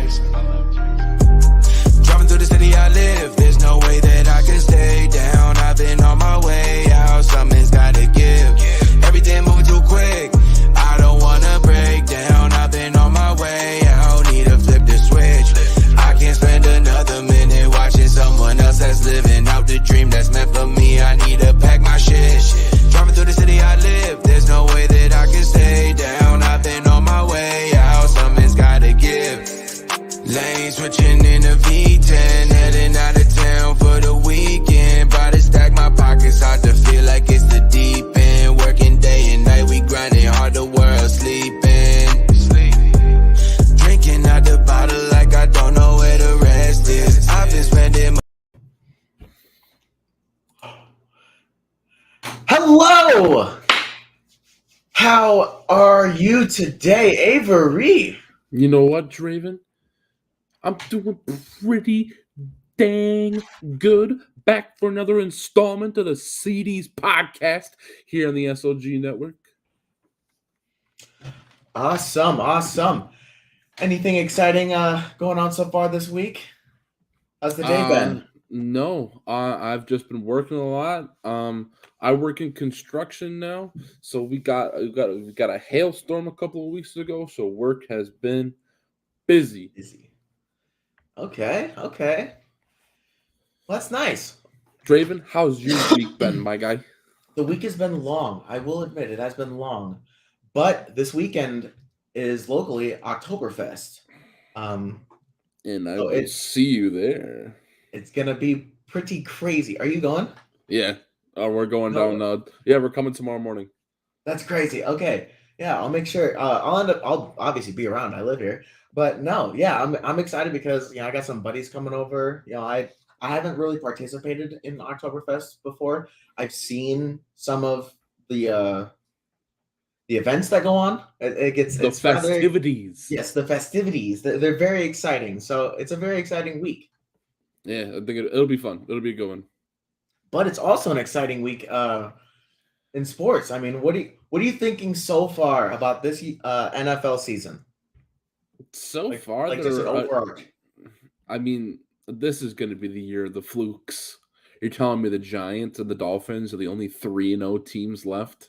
chasing. Driving through the city I live, there's no way that I can stay down. I've been on my way out, something's gotta give. Everything moving too quick, I don't wanna break down. I've been on my way out, need to flip the switch. I can't spend another minute watching someone else that's living out the dream that's meant for me. I need to pack my shit. Driving through the city I live, there's no way that I can stay down. I've been on my way out, something's gotta give. Lane switching in a V10, heading out of town for the weekend. About to stack my pockets, hard to feel like it's the deep end. Working day and night, we grinding hard, the world sleeping. Drinking out the bottle like I don't know where the rest is. I've been spending Hello! How are you today, Avery? You know what, Draven? I'm doing pretty dang good. Back for another installment of the CD's podcast here on the SLG network. Awesome. Anything exciting going on so far this week? How's the day been? No, I've just been working a lot. I work in construction now, so we got a hailstorm a couple of weeks ago, so work has been busy. Okay. Well, that's nice. Draven, how's your week been, my guy? The week has been long. I will admit it has been long. But this weekend is locally Oktoberfest. And I will see you there. It's going to be pretty crazy. Are you going? Yeah. We're going down. We're coming tomorrow morning. That's crazy. Okay. Yeah, I'll make sure. I'll obviously be around. I live here. But no, yeah, I'm excited because I got some buddies coming over. I haven't really participated in Oktoberfest before. I've seen some of the events that go on. It's festivities. Yes, the festivities. They're very exciting. So it's a very exciting week. Yeah, I think it'll be fun. It'll be a good one. But it's also an exciting week in sports. I mean, what are you thinking so far about this NFL season? So far, just an overarch. I mean, this is going to be the year of the flukes. You're telling me the Giants and the Dolphins are the only 3-0 teams left?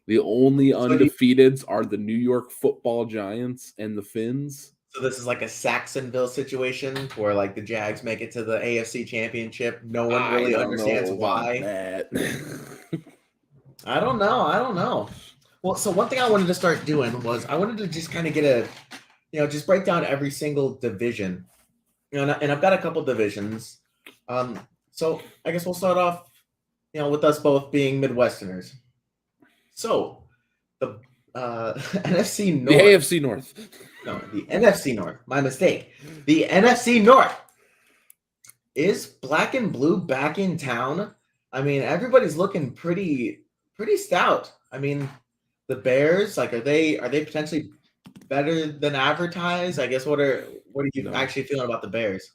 The only undefeateds are the New York Football Giants and the Finns. So this is like a Saxonville situation where like the Jags make it to the AFC Championship. No one really understands why. I don't know. Well, so one thing I wanted to start doing was I wanted to just kind of get just break down every single division. And I've got a couple divisions. So I guess we'll start off, with us both being Midwesterners. So the NFC North. The AFC North. No, the NFC North. My mistake. The NFC North. Is Black and Blue back in town? I mean, everybody's looking pretty stout. I mean, the Bears, are they potentially better than advertised? I guess what are you actually feeling about the Bears?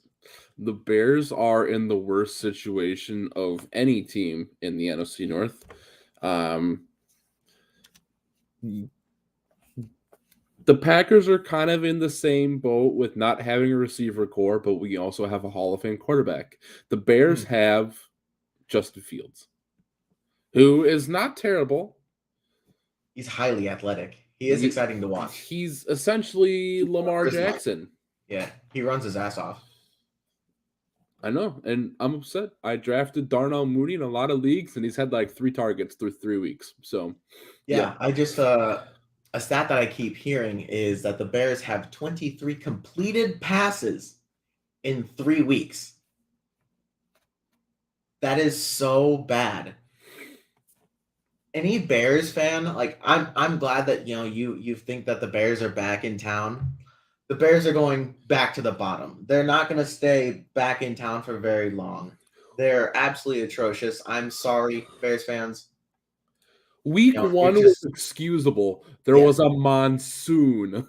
The Bears are in the worst situation of any team in the NFC North. The Packers are kind of in the same boat with not having a receiver core, but we also have a Hall of Fame quarterback. The Bears have Justin Fields, who is not terrible. He's highly athletic. He is exciting to watch. He's essentially Lamar Jackson. Yeah, he runs his ass off. I know, and I'm upset. I drafted Darnell Mooney in a lot of leagues, and he's had like 3 targets through 3 weeks. So, yeah. I just a stat that I keep hearing is that the Bears have 23 completed passes in 3 weeks. That is so bad. Any Bears fan, I'm glad that you think that the Bears are back in town. The Bears are going back to the bottom. They're not going to stay back in town for very long. They're absolutely atrocious. I'm sorry, Bears fans. Week 1 was excusable. There was a monsoon.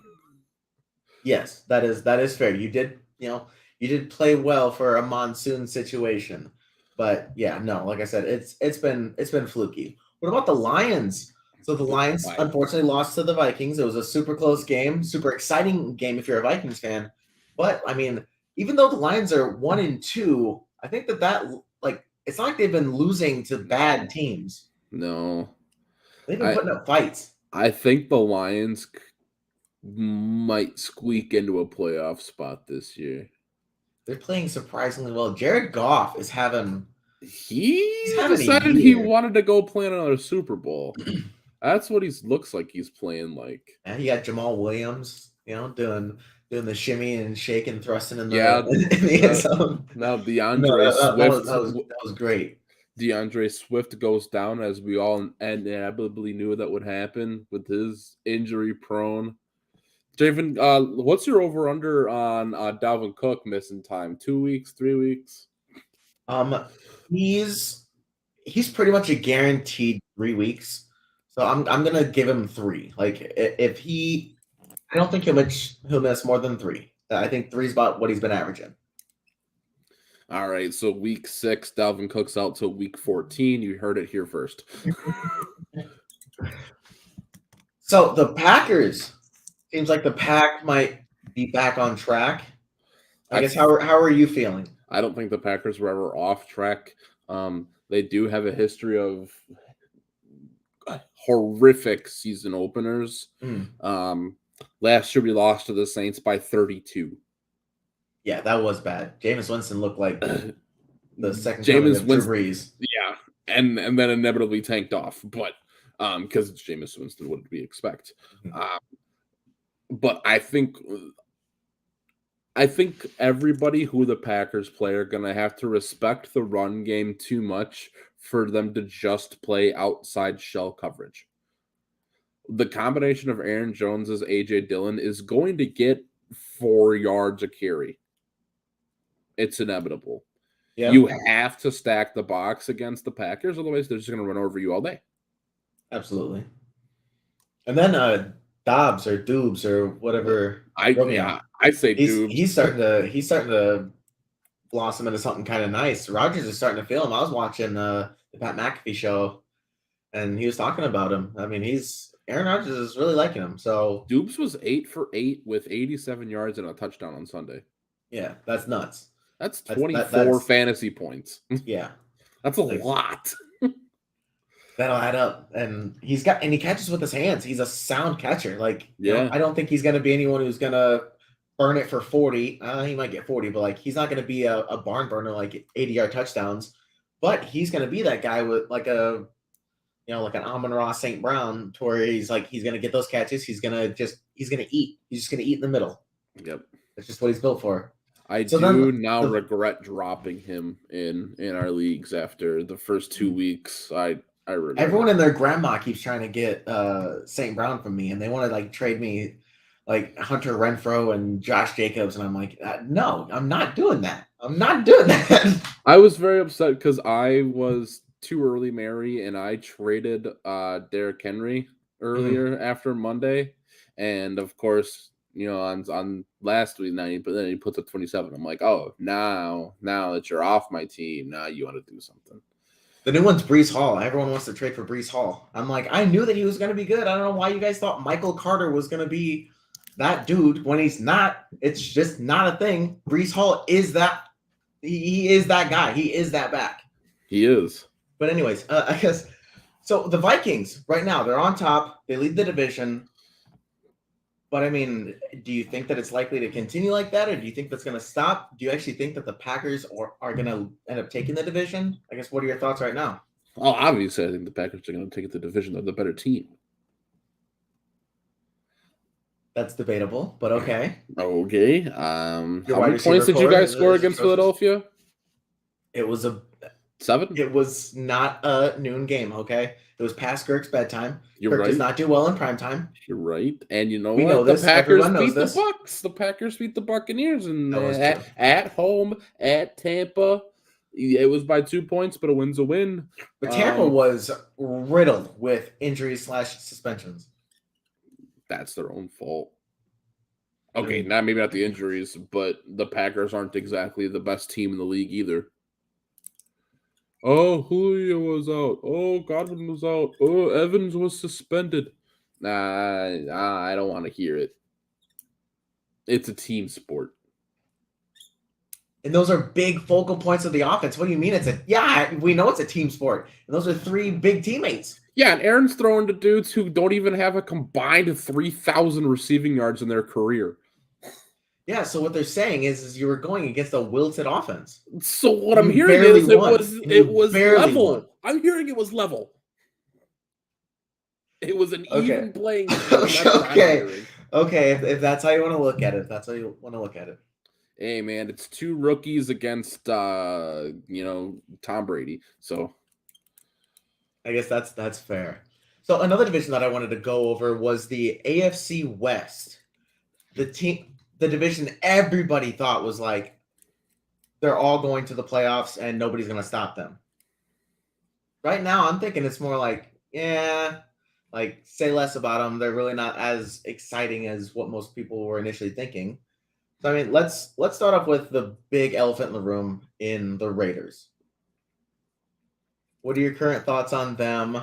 Yes, that is fair. You did play well for a monsoon situation. But yeah, no, like I said, it's been fluky. What about the Lions? So the Lions unfortunately lost to the Vikings. It was a super close game, super exciting game if you're a Vikings fan. But I mean, even though the Lions are 1-2, I think that like it's not like they've been losing to bad teams. No. They've been putting up fights. I think the Lions might squeak into a playoff spot this year. They're playing surprisingly well. Jared Goff is having. He's decided he wanted to go play another Super Bowl. That's what he looks like he's playing like. And you got Jamal Williams, doing the shimmy and shake and thrusting in the, in the end zone. Now DeAndre Swift. That was great. DeAndre Swift goes down, as we all inevitably knew that would happen with his injury prone. Draven, what's your over under on Dalvin Cook missing time? 2 weeks, 3 weeks? He's pretty much a guaranteed 3 weeks. So I'm gonna give him 3. Like I don't think he'll miss more than 3. I think 3 is about what he's been averaging. All right, so week 6, Dalvin Cook's out till week 14. You heard it here first. So the Packers, seems like the Pack might be back on track. I guess how are you feeling? I don't think the Packers were ever off track. They do have a history of horrific season openers. Last year we lost to the Saints by 32. Yeah, that was bad. Jameis Winston looked like the second Jameis coming of Drew Brees. Yeah, and then inevitably tanked off, but because it's Jameis Winston, what did we expect? But I think everybody who the Packers play are going to have to respect the run game too much for them to just play outside shell coverage. The combination of Aaron Jones as A.J. Dillon is going to get 4 yards a carry. It's inevitable. Yeah. You have to stack the box against the Packers, otherwise they're just going to run over you all day. Absolutely. And then Dobbs or Doobs or whatever. I say Doobs. He's starting to blossom into something kind of nice. Rodgers is starting to feel him. I was watching the Pat McAfee show, and he was talking about him. I mean, Aaron Rodgers is really liking him. So Doobs was 8 for 8 with 87 yards and a touchdown on Sunday. Yeah, that's nuts. That's 24 fantasy points. Yeah, that's a lot. That'll add up, and he catches with his hands. He's a sound catcher. Like, yeah, I don't think he's going to be anyone who's going to burn it for 40. He might get 40, but like he's not going to be a barn burner like 80-yard touchdowns. But he's going to be that guy with like an Amon-Ra St. Brown, to where he's going to get those catches. He's going to eat. He's just going to eat in the middle. Yep, that's just what he's built for. I do now regret dropping him in our leagues after the first 2 weeks. I regret. Everyone and their grandma keeps trying to get St. Brown from me, and they want to like trade me like Hunter Renfrow and Josh Jacobs, and I'm like, no, I'm not doing that. I'm not doing that. I was very upset because I was too early Mary, and I traded Derrick Henry earlier after Monday, and of course, on last week, but then he puts up 27. I'm like, oh, now that you're off my team, now you want to do something. The new one's Breece Hall. Everyone wants to trade for Breece Hall. I'm like, I knew that he was going to be good. I don't know why you guys thought Michael Carter was going to be that dude when he's not. It's just not a thing. Breece Hall is that. He is that guy. He is that back. He is. But anyways, I guess so. The Vikings right now, they're on top. They lead the division. But I mean, do you think that it's likely to continue like that, or do you think that's going to stop? Do you actually think that the Packers are going to end up taking the division? I guess, what are your thoughts right now? Oh, obviously, I think the Packers are going to take the division. They're the better team. That's debatable, but okay. Okay. How many points did you guys score against Philadelphia? It was 7. It was not a noon game, okay? It was past Kirk's bedtime. You're Kirk right. does not do well in prime time. You're right. And you know we what? Know this. The Packers beat this. the Bucks. The Packers beat the Buccaneers and at home at Tampa. It was by 2 points, but a win's a win. But Tampa was riddled with injuries / suspensions. That's their own fault. Okay, maybe not the injuries, but the Packers aren't exactly the best team in the league either. Oh, Julio was out. Oh, Godwin was out. Oh, Evans was suspended. Nah, I don't want to hear it. It's a team sport. And those are big focal points of the offense. What do you mean we know it's a team sport. And those are 3 big teammates. Yeah, and Aaron's throwing to dudes who don't even have a combined 3,000 receiving yards in their career. Yeah, so what they're saying is you were going against a wilted offense. So what I'm hearing is it was level. Won. I'm hearing it was level. It was an even playing field. Okay. If that's how you want to look at it, Hey man, it's 2 rookies against Tom Brady. So I guess that's fair. So another division that I wanted to go over was the AFC West. The division everybody thought was like they're all going to the playoffs and nobody's going to stop them. Right now, I'm thinking it's more like, say less about them. They're really not as exciting as what most people were initially thinking. So, I mean, let's start off with the big elephant in the room in the Raiders. What are your current thoughts on them?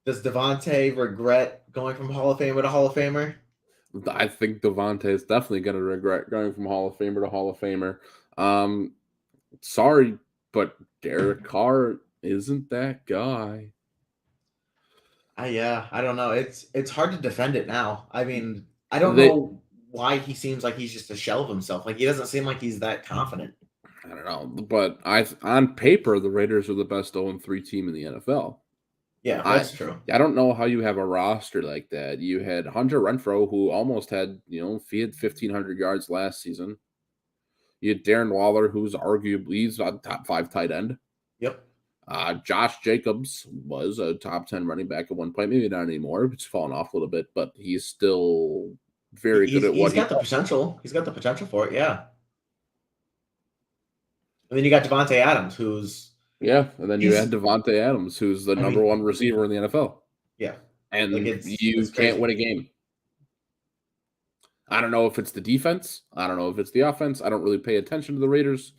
Does Devontae regret going from Hall of Famer to Hall of Famer? I think Devontae is definitely going to regret going from Hall of Famer to Hall of Famer. Sorry, but Derek Carr isn't that guy. I don't know. It's hard to defend it now. I mean, I don't know why he seems like he's just a shell of himself. Like, he doesn't seem like he's that confident. I don't know, but on paper, the Raiders are the best 0-3 team in the NFL. Yeah, that's true. I don't know how you have a roster like that. You had Hunter Renfrow, who almost had, he had 1,500 yards last season. You had Darren Waller, who's arguably a top 5 tight end. Yep. Josh Jacobs was a top 10 running back at one point. Maybe not anymore. It's fallen off a little bit, but he's still very good at what he's got the potential. He's got the potential for it, yeah. And then you got Devontae Adams, who's... Yeah, and then you had Devontae Adams, who's the number 1 receiver in the NFL. Yeah. And you can't win a game. I don't know if it's the defense. I don't know if it's the offense. I don't really pay attention to the Raiders.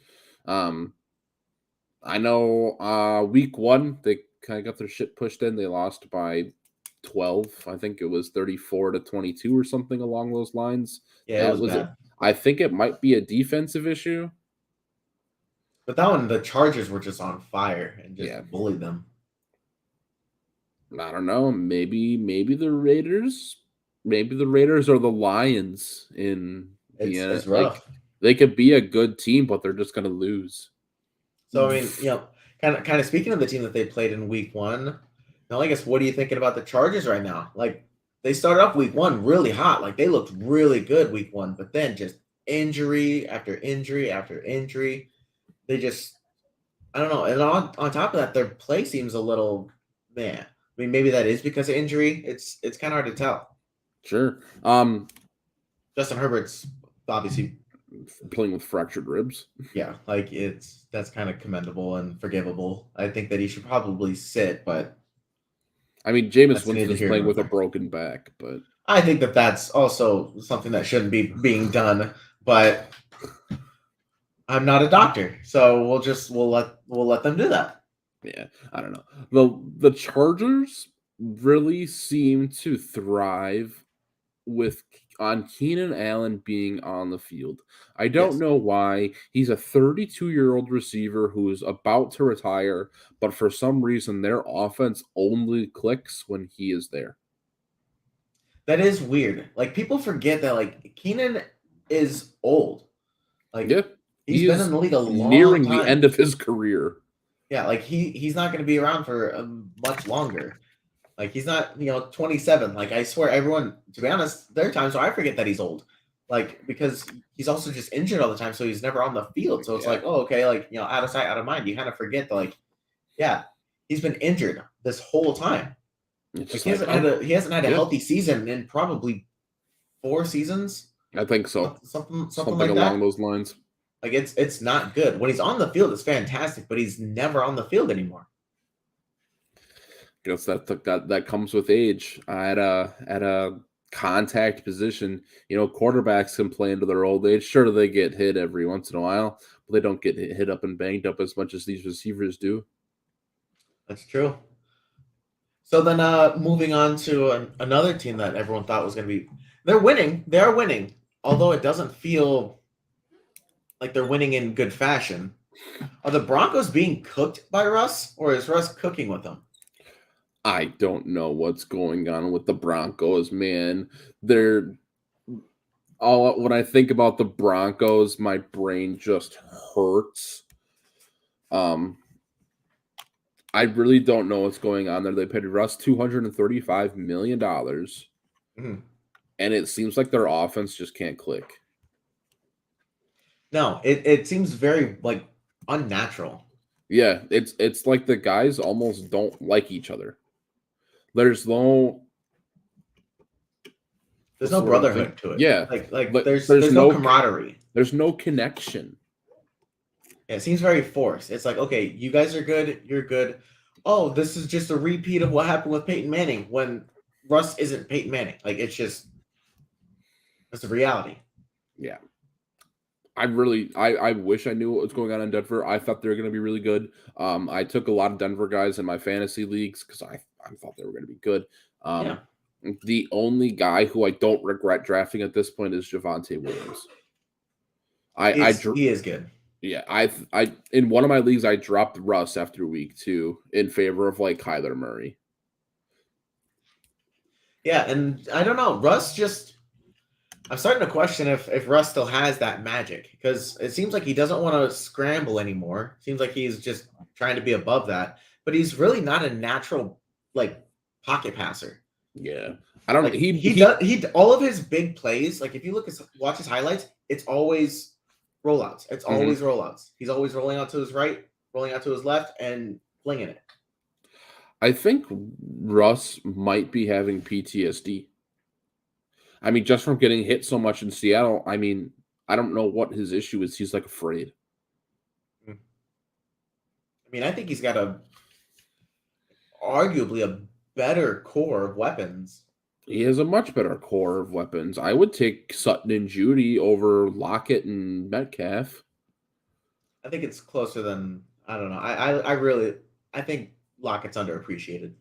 I know week 1, they kind of got their shit pushed in. They lost by 12. I think it was 34-22 or something along those lines. Yeah, it was bad. I think it might be a defensive issue. But that one, the Chargers were just on fire and just bullied them. I don't know. Maybe the Raiders. Maybe the Raiders are the Lions in the it's rough. Like, they could be a good team, but they're just going to lose. So I mean, kind of speaking of the team that they played in week 1. Now, I guess what are you thinking about the Chargers right now? Like, they started off week 1 really hot. Like, they looked really good week 1, but then just injury after injury after injury. They just, I don't know. And on top of that, their play seems a little, I mean, maybe that is because of injury. It's kind of hard to tell. Sure. Justin Herbert's obviously playing with fractured ribs. Yeah, like that's kind of commendable and forgivable. I think that he should probably sit, but I mean, Jameis Winston's playing with a broken back, but I think that's also something that shouldn't be being done. But I'm not a doctor, so we'll let them do that. Yeah, I don't know. The Chargers really seem to thrive on Keenan Allen being on the field. I don't know why. He's a 32-year-old receiver who is about to retire, but for some reason their offense only clicks when he is there. That is weird. Like, people forget that, like, Keenan is old. Like, he's been in the league a long nearing time. The end of his career. Yeah, like he's not going to be around for much longer. Like, he's not, 27. Like, I swear, everyone, to be honest, there are times where I forget that he's old. Like, because he's also just injured all the time, so he's never on the field. So it's like, oh, okay, like, out of sight, out of mind. You kind of forget that, like, he's been injured this whole time. Like, he hasn't had a healthy season in probably 4 seasons. I think so. Something like along those lines. Like, it's not good. When he's on the field, it's fantastic, but he's never on the field anymore. I guess that comes with age. At a contact position, quarterbacks can play into their old age. Sure, they get hit every once in a while, but they don't get hit up and banged up as much as these receivers do. That's true. So then, moving on to another team that everyone thought was going to be, they're winning. They are winning, although it doesn't feel like they're winning in good fashion. Are the Broncos being cooked by Russ, or is Russ cooking with them? I don't know what's going on with the Broncos, man. When I think about the Broncos, my brain just hurts. I really don't know what's going on there. They paid Russ $235 million, Mm-hmm. and it seems like their offense just can't click. No, it seems very like unnatural. Yeah, it's like the guys almost don't like each other. There's no brotherhood to it. Yeah, like there's no camaraderie. There's no connection. Yeah, it seems very forced. It's like, okay, you guys are good, you're good. Oh, this is just a repeat of what happened with Peyton Manning when Russ isn't Peyton Manning. Like it's a reality. Yeah. I wish I knew what was going on in Denver. I thought they were going to be really good. I took a lot of Denver guys in my fantasy leagues because I thought they were going to be good. Yeah. The only guy who I don't regret drafting at this point is Javonte Williams. He is good. Yeah, I in one of my leagues I dropped Russ after week 2 in favor of like Kyler Murray. Yeah, and I don't know, I'm starting to question if Russ still has that magic, because it seems like he doesn't want to scramble anymore. Seems like he's just trying to be above that, but he's really not a natural like pocket passer. Yeah, I don't. Like, he all of his big plays. Like if you watch his highlights, it's always rollouts. It's always rollouts. He's always rolling out to his right, rolling out to his left, and flinging it. I think Russ might be having PTSD. I mean, just from getting hit so much in Seattle, I mean, I don't know what his issue is. He's like afraid. I mean, I think he's got arguably a better core of weapons. He has a much better core of weapons. I would take Sutton and Judy over Lockett and Metcalf. I think it's closer than, I don't know. I think Lockett's underappreciated.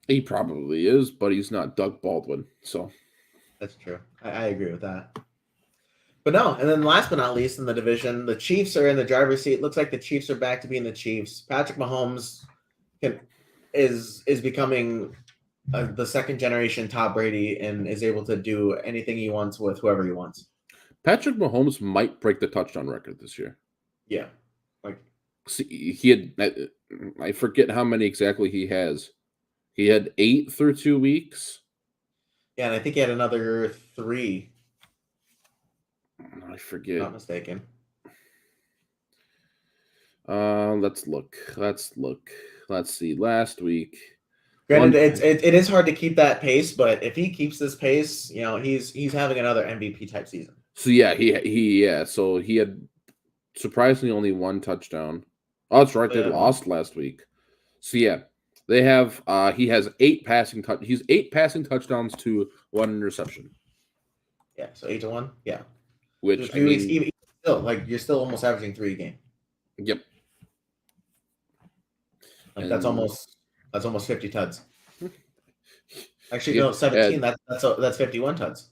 He probably is, but he's not Doug Baldwin, so. That's true. I agree with that. But no, and then last but not least in the division, the Chiefs are in the driver's seat. Looks like the Chiefs are back to being the Chiefs. Patrick Mahomes is becoming the second generation Tom Brady and is able to do anything he wants with whoever he wants. Patrick Mahomes might break the touchdown record this year. Yeah. See, I forget how many exactly he has. He had 8 through 2 weeks. Yeah, and I think he had another 3. I forget. Not mistaken. Let's look. Let's see. Last week. Granted, it is hard to keep that pace, but if he keeps this pace, he's having another MVP type season. So yeah, so he had surprisingly only 1 touchdown. Oh, that's right. They lost last week. So yeah. They have he has 8 passing touchdowns to 1 interception. Yeah, so 8-1. Yeah. Which you're still almost averaging 3 a game. Yep. That's almost 50 tuds. Actually, no, 17. That's 51 tuds.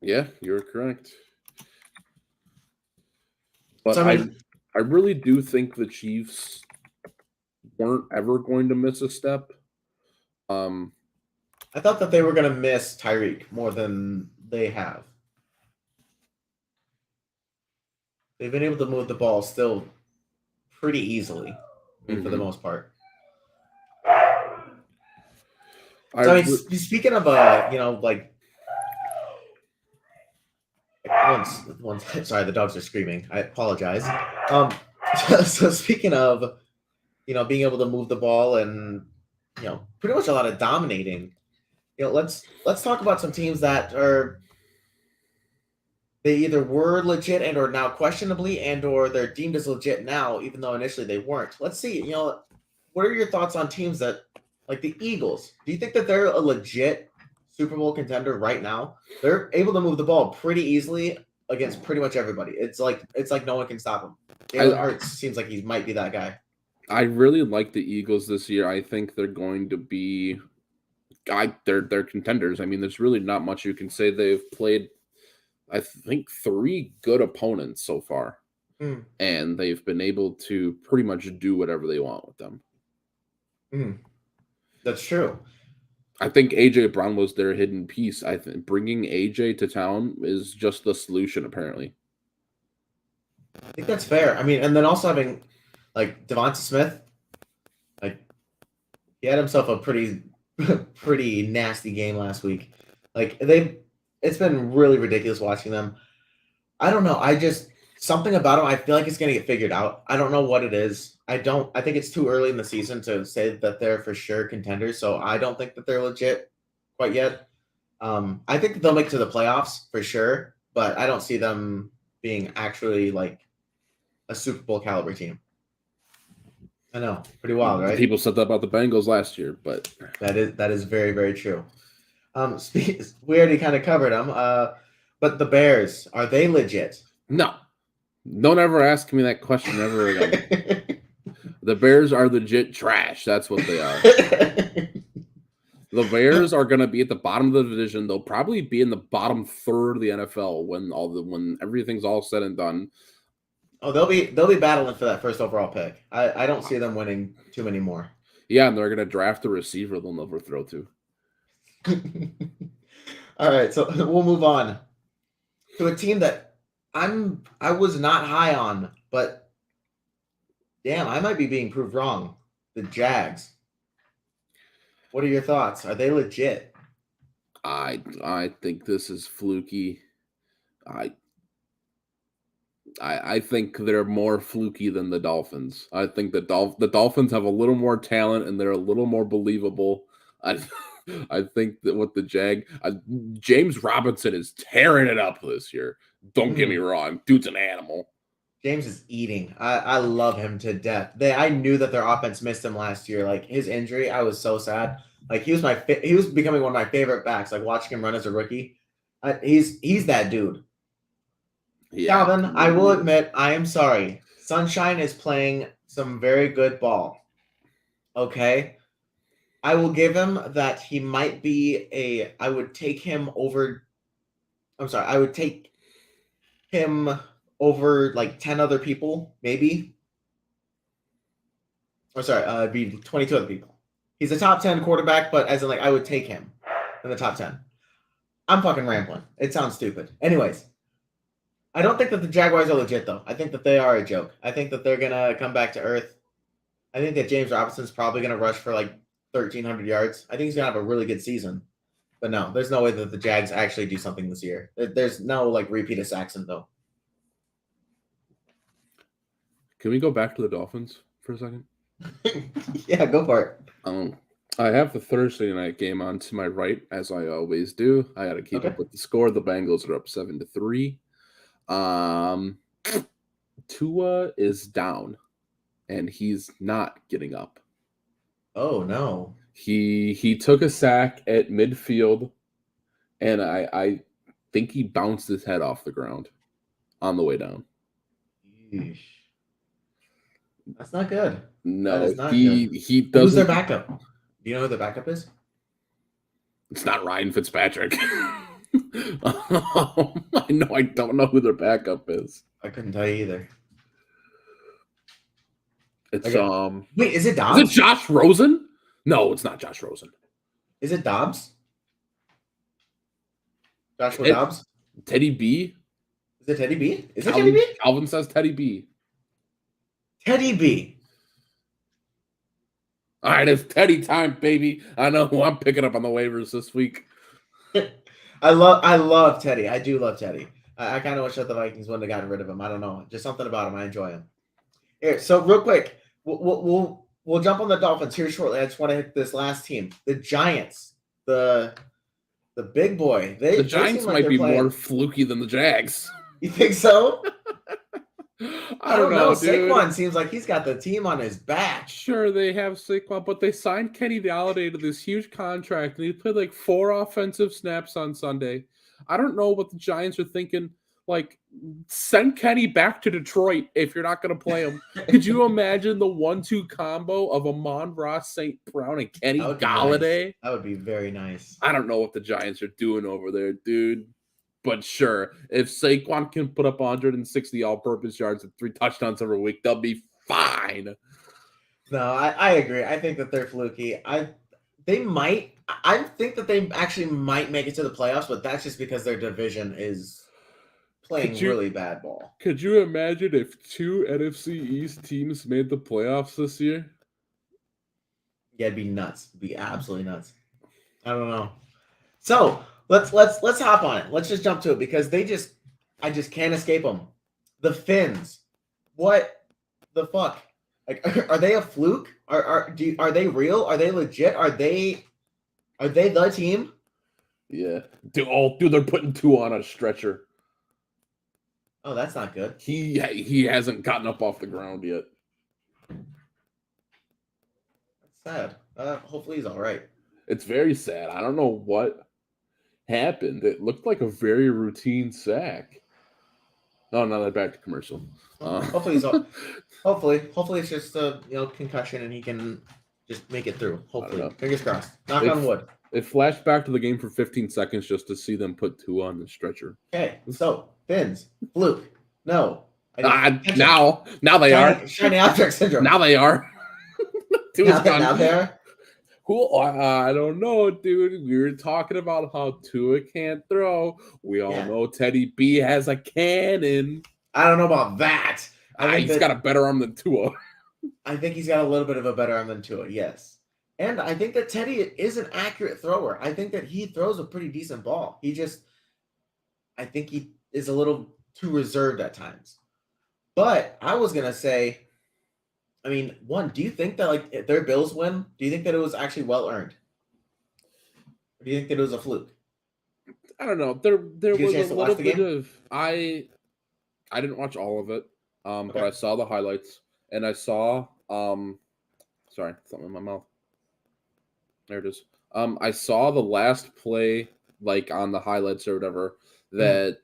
Yeah, you're correct. But so, I really do think the Chiefs weren't ever going to miss a step. I thought that they were going to miss Tyreek more than they have. They've been able to move the ball still pretty easily, for the most part. Speaking of sorry, the dogs are screaming. I apologize. So speaking of being able to move the ball and pretty much a lot of dominating. Let's talk about some teams that they either were legit and or now questionably and or they're deemed as legit now, even though initially they weren't. Let's see. What are your thoughts on teams that like the Eagles? Do you think that they're a legit Super Bowl contender right now? They're able to move the ball pretty easily against pretty much everybody. It's like no one can stop them. Jalen Hurts seems like he might be that guy. I really like the Eagles this year. I think they're going to be they're contenders. I mean, there's really not much you can say. They've played I think 3 good opponents so far. Mm. And they've been able to pretty much do whatever they want with them. That's true. I think AJ Brown was their hidden piece. I think bringing AJ to town is just the solution, apparently. I think that's fair. I mean, and then also having like Devonta Smith, like he had himself a pretty nasty game last week. Like it's been really ridiculous watching them. I don't know. Something about them, I feel like it's gonna get figured out. I don't know what it is. I think it's too early in the season to say that they're for sure contenders. So I don't think that they're legit quite yet. I think that they'll make it to the playoffs for sure, but I don't see them being actually like a Super Bowl caliber team. I know, pretty wild, right? People said that about the Bengals last year, but that is very, very true. We already kind of covered them, but the Bears, are they legit? No. Don't ever ask me that question ever again. The Bears are legit trash. That's what they are. The Bears are going to be at the bottom of the division. They'll probably be in the bottom third of the NFL when everything's all said and done. Oh, they'll be battling for that first overall pick. I don't see them winning too many more. Yeah, and they're going to draft a receiver they'll never throw to. All right, so we'll move on to a team that I was not high on, but damn, I might be being proved wrong. The Jags. What are your thoughts? Are they legit? I think this is fluky. I think they're more fluky than the Dolphins. I think the Dolphins have a little more talent and they're a little more believable. I think that with the James Robinson is tearing it up this year. Don't get me wrong. Dude's an animal. James is eating. I love him to death. I knew that their offense missed him last year. Like his injury, I was so sad. Like he was becoming one of my favorite backs. Like watching him run as a rookie. He's that dude. Yeah. Calvin, I will admit, I am sorry. Sunshine is playing some very good ball. Okay. I will give him that he might be I would take him over. I'm sorry. I would take him over like 10 other people, maybe. Oh, sorry. It'd be 22 other people. He's a top 10 quarterback, but as in like, I would take him in the top 10. I'm fucking rambling. It sounds stupid. Anyways, I don't think that the Jaguars are legit, though. I think that they are a joke. I think that they're going to come back to earth. I think that James Robinson's probably going to rush for like 1,300 yards. I think he's going to have a really good season. But no, there's no way that the Jags actually do something this year. There's no like repeat of Saxon, though. Can we go back to the Dolphins for a second? Yeah, go for it. I have the Thursday night game on to my right, as I always do. I got to keep up with the score. The Bengals are up 7-3. Tua is down, and he's not getting up. Oh no! He took a sack at midfield, and I think he bounced his head off the ground on the way down. Yeesh. That's not good. No, not he doesn't. Who's their backup? Do you know who the backup is? It's not Ryan Fitzpatrick. I know. I don't know who their backup is. I couldn't tell you either. It's Wait, is it Dobbs? Is it Josh Rosen? No, it's not Josh Rosen. Is it Dobbs? Joshua Dobbs? Teddy B? Is it Teddy B? Is it Teddy B? Calvin says Teddy B. Teddy B. All right, it's Teddy time, baby. I know who I'm picking up on the waivers this week. I love Teddy. I do love Teddy. I kind of wish that the Vikings wouldn't have gotten rid of him. I don't know. Just something about him. I enjoy him. Here, so real quick, we'll jump on the Dolphins here shortly. I just want to hit this last team, the Giants, the big boy. The Giants might be more fluky than the Jags. You think so? I don't know, dude. Saquon seems like he's got the team on his back. Sure, they have Saquon, but they signed Kenny Galladay to this huge contract, and he played like 4 offensive snaps on Sunday. I don't know what the Giants are thinking. Like, send Kenny back to Detroit if you're not going to play him. Could you imagine the 1-2 combo of Amon-Ra St. Brown and Kenny Galladay? Nice. That would be very nice. I don't know what the Giants are doing over there, dude. But sure, if Saquon can put up 160 all-purpose yards and 3 touchdowns every week, they'll be fine. No, I agree. I think that they're fluky. I think that they actually might make it to the playoffs, but that's just because their division is playing really bad ball. Could you imagine if 2 NFC East teams made the playoffs this year? Yeah, it'd be nuts. It'd be absolutely nuts. I don't know. So let's hop on it. Let's just jump to it because I just can't escape them. The Finns. What the fuck? Like, are they a fluke? Are they real? Are they legit? Are they the team? Yeah. Dude, they're putting 2 on a stretcher. Oh, that's not good. He hasn't gotten up off the ground yet. That's sad. Hopefully he's all right. It's very sad. I don't know what happened. It looked like a very routine sack. Oh, no, they're back to commercial. Hopefully he's all, hopefully it's just a concussion and he can just make it through. Hopefully, fingers crossed. Knock on wood. It flashed back to the game for 15 seconds just to see them put 2 on the stretcher. Okay, so Finns, fluke, no. Now they are shiny object syndrome. Now they are. Now they are. Cool. I don't know, dude. We were talking about how Tua can't throw. We all know Teddy B has a cannon. I don't know about that. He's got a better arm than Tua. I think he's got a little bit of a better arm than Tua, yes. And I think that Teddy is an accurate thrower. I think that he throws a pretty decent ball. I think he is a little too reserved at times. But I was going to say, I mean, do you think that if their Bills win, do you think that it was actually well earned? Or do you think that it was a fluke? I don't know. There was a little bit of I didn't watch all of it, but I saw the highlights and I saw sorry, something in my mouth. There it is. I saw the last play on the highlights or whatever that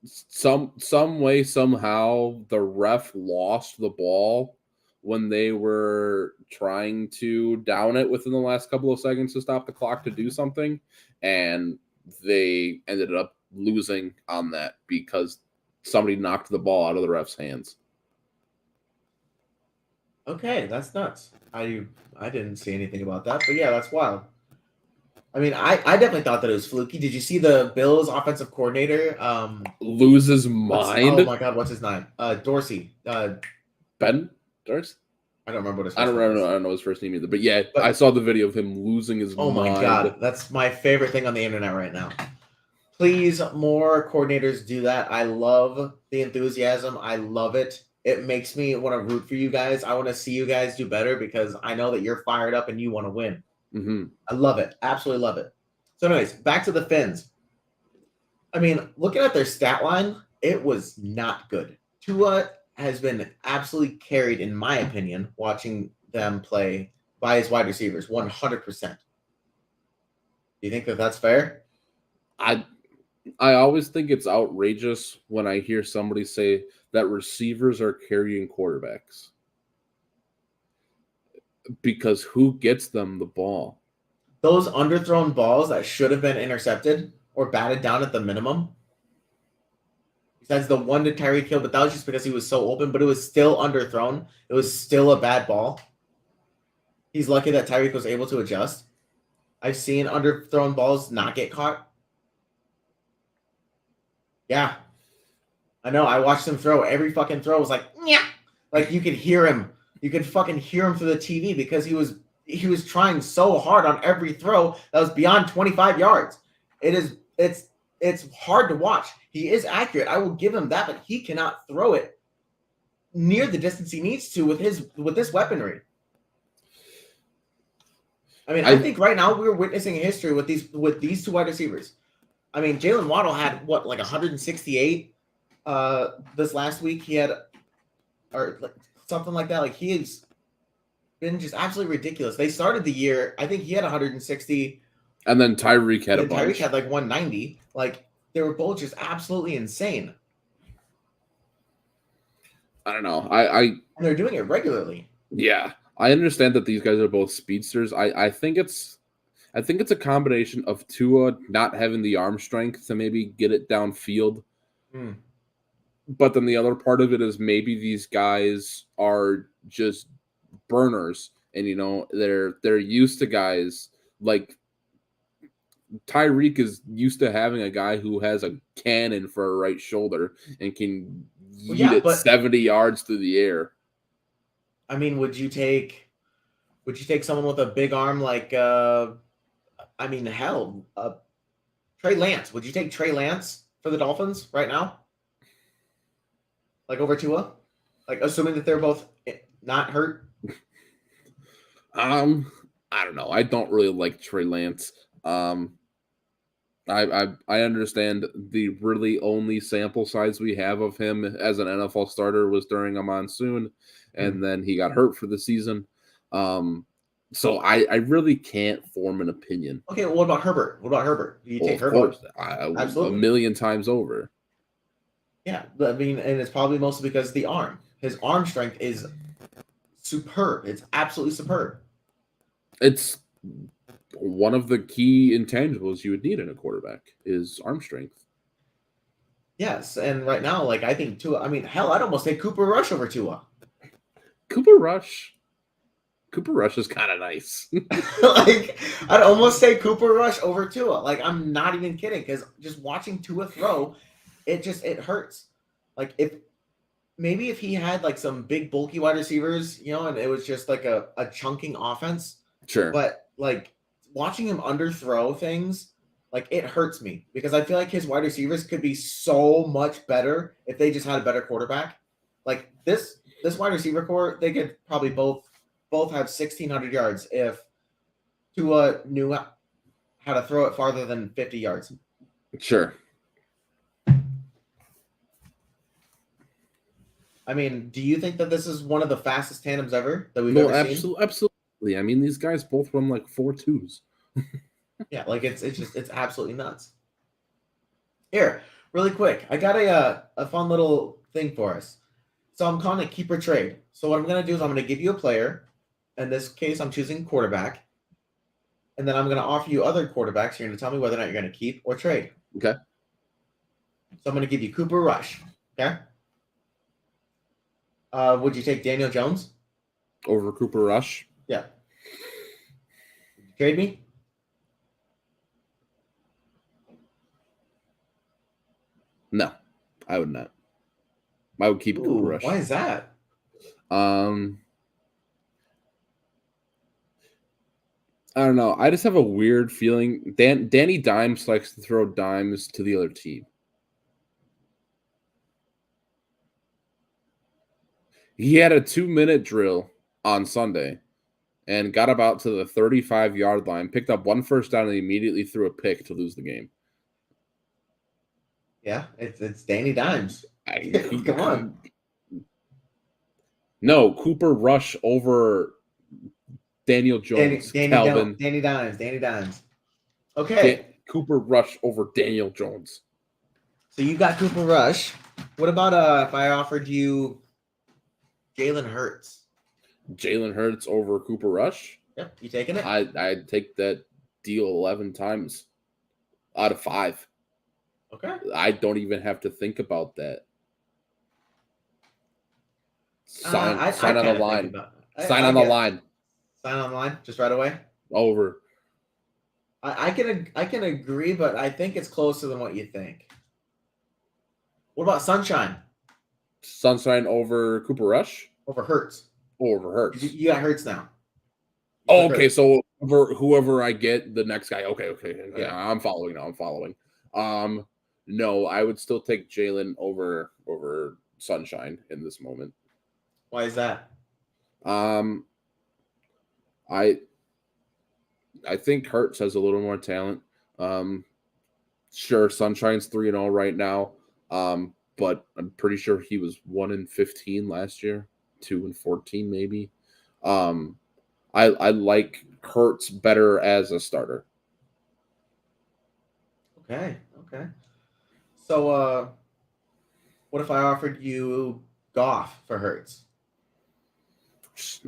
some way somehow the ref lost the ball when they were trying to down it within the last couple of seconds to stop the clock to do something, and they ended up losing on that because somebody knocked the ball out of the ref's hands. Okay, that's nuts. I didn't see anything about that, but yeah, that's wild. I mean, I definitely thought that it was fluky. Did you see the Bills offensive coordinator lose his mind? Oh my god, what's his name? Dorsey. Ben Dorsey? I don't remember what his first name I don't know his first name either. But yeah, I saw the video of him losing his mind. Oh my god, that's my favorite thing on the internet right now. Please, more coordinators do that. I love the enthusiasm. I love it. It makes me want to root for you guys. I want to see you guys do better because I know that you're fired up and you want to win. Mm-hmm. I love it. Absolutely love it. So anyways, back to the Finns. I mean, looking at their stat line, it was not good. Tua has been absolutely carried, in my opinion, watching them play by his wide receivers, 100%. Do you think that that's fair? I always think it's outrageous when I hear somebody say that receivers are carrying quarterbacks. Because who gets them the ball? Those underthrown balls that should have been intercepted or batted down at the minimum. Besides the one to Tyreek Hill, but that was just because he was so open, but it was still underthrown. It was still a bad ball. He's lucky that Tyreek was able to adjust. I've seen underthrown balls not get caught. Yeah. I know. I watched him throw. Every fucking throw was like, yeah. Like you could hear him. You could fucking hear him through the TV because he was trying so hard on every throw that was beyond 25 yards. It's hard to watch. He is accurate. I will give him that, but he cannot throw it near the distance he needs to with this weaponry. I mean, I think right now we're witnessing a history with these two wide receivers. I mean, Jalen Waddle had 168 this last week. He had something like that. Like he's been just absolutely ridiculous. They started the year, I think he had 160. And then Tyreek had a bunch. Tyreek had 190. Like they were both just absolutely insane. I don't know. And they're doing it regularly. Yeah. I understand that these guys are both speedsters. I think it's I think it's a combination of Tua not having the arm strength to maybe get it downfield. But then the other part of it is maybe these guys are just burners, and they're used to guys like Tyreek is used to having a guy who has a cannon for a right shoulder and can yeet it 70 yards through the air. I mean, would you take someone with a big arm like Trey Lance? Would you take Trey Lance for the Dolphins right now? Like over Tua? Like assuming that they're both not hurt? I don't know. I don't really like Trey Lance. I understand the really only sample size we have of him as an NFL starter was during a monsoon, and then he got hurt for the season. So I really can't form an opinion. Okay, well, what about Herbert? Do you take Herbert? Absolutely. A million times over. Yeah, I mean, and it's probably mostly because of the arm. His arm strength is superb. It's absolutely superb. It's one of the key intangibles you would need in a quarterback is arm strength. Yes, and right now, like I think Tua. I mean, hell, I'd almost take Cooper Rush over Tua. Cooper Rush is kind of nice. Like I'd almost say Cooper Rush over Tua. Like I'm not even kidding, because just watching Tua throw, it hurts. Like if he had like some big bulky wide receivers, and it was just like a chunking offense. Sure. But like watching him underthrow things, like it hurts me because I feel like his wide receivers could be so much better if they just had a better quarterback. Like this wide receiver core, they could probably both have 1,600 yards if Tua knew how to throw it farther than 50 yards. Sure. I mean, do you think that this is one of the fastest tandems ever that we've ever seen? Absolutely. I mean, these guys both run like 4.2s. Yeah, like it's absolutely nuts. Here, really quick, I got a fun little thing for us. So I'm calling it keep or trade. So what I'm gonna do is I'm gonna give you a player. In this case, I'm choosing quarterback, and then I'm gonna offer you other quarterbacks. You're gonna tell me whether or not you're gonna keep or trade. Okay. So I'm gonna give you Cooper Rush. Okay. Would you take Daniel Jones over Cooper Rush? Yeah. Would you trade me? No, I would not. I would keep Cooper Rush. Why is that? I don't know. I just have a weird feeling. Danny Dimes likes to throw dimes to the other team. He had a 2-minute drill on Sunday and got about to the 35-yard line, picked up one first down, and immediately threw a pick to lose the game. Yeah, it's Danny Dimes. Come on. No, Cooper Rush over Daniel Jones. Danny Dimes. Okay. Cooper Rush over Daniel Jones. So you got Cooper Rush. What about if I offered you Jalen Hurts? Jalen Hurts over Cooper Rush? Yep. You taking it? I'd take that deal 11 times out of 5. Okay. I don't even have to think about that. Sign on the line. Sign on the line. Sign on the line just right away? Over. I can agree, but I think it's closer than what you think. What about Sunshine? Sunshine over Cooper Rush? Over Hurts. Over Hurts. You got Hurts now. Oh, okay. So whoever I get, the next guy. Okay. Yeah, I'm following now. No, I would still take Jalen over Sunshine in this moment. Why is that? I think Hurts has a little more talent. Sure, Sunshine's 3-0 right now. But I'm pretty sure he was 1-15 last year, 2-14 maybe. I like Hurts better as a starter. Okay. So, what if I offered you Goff for Hurts? See,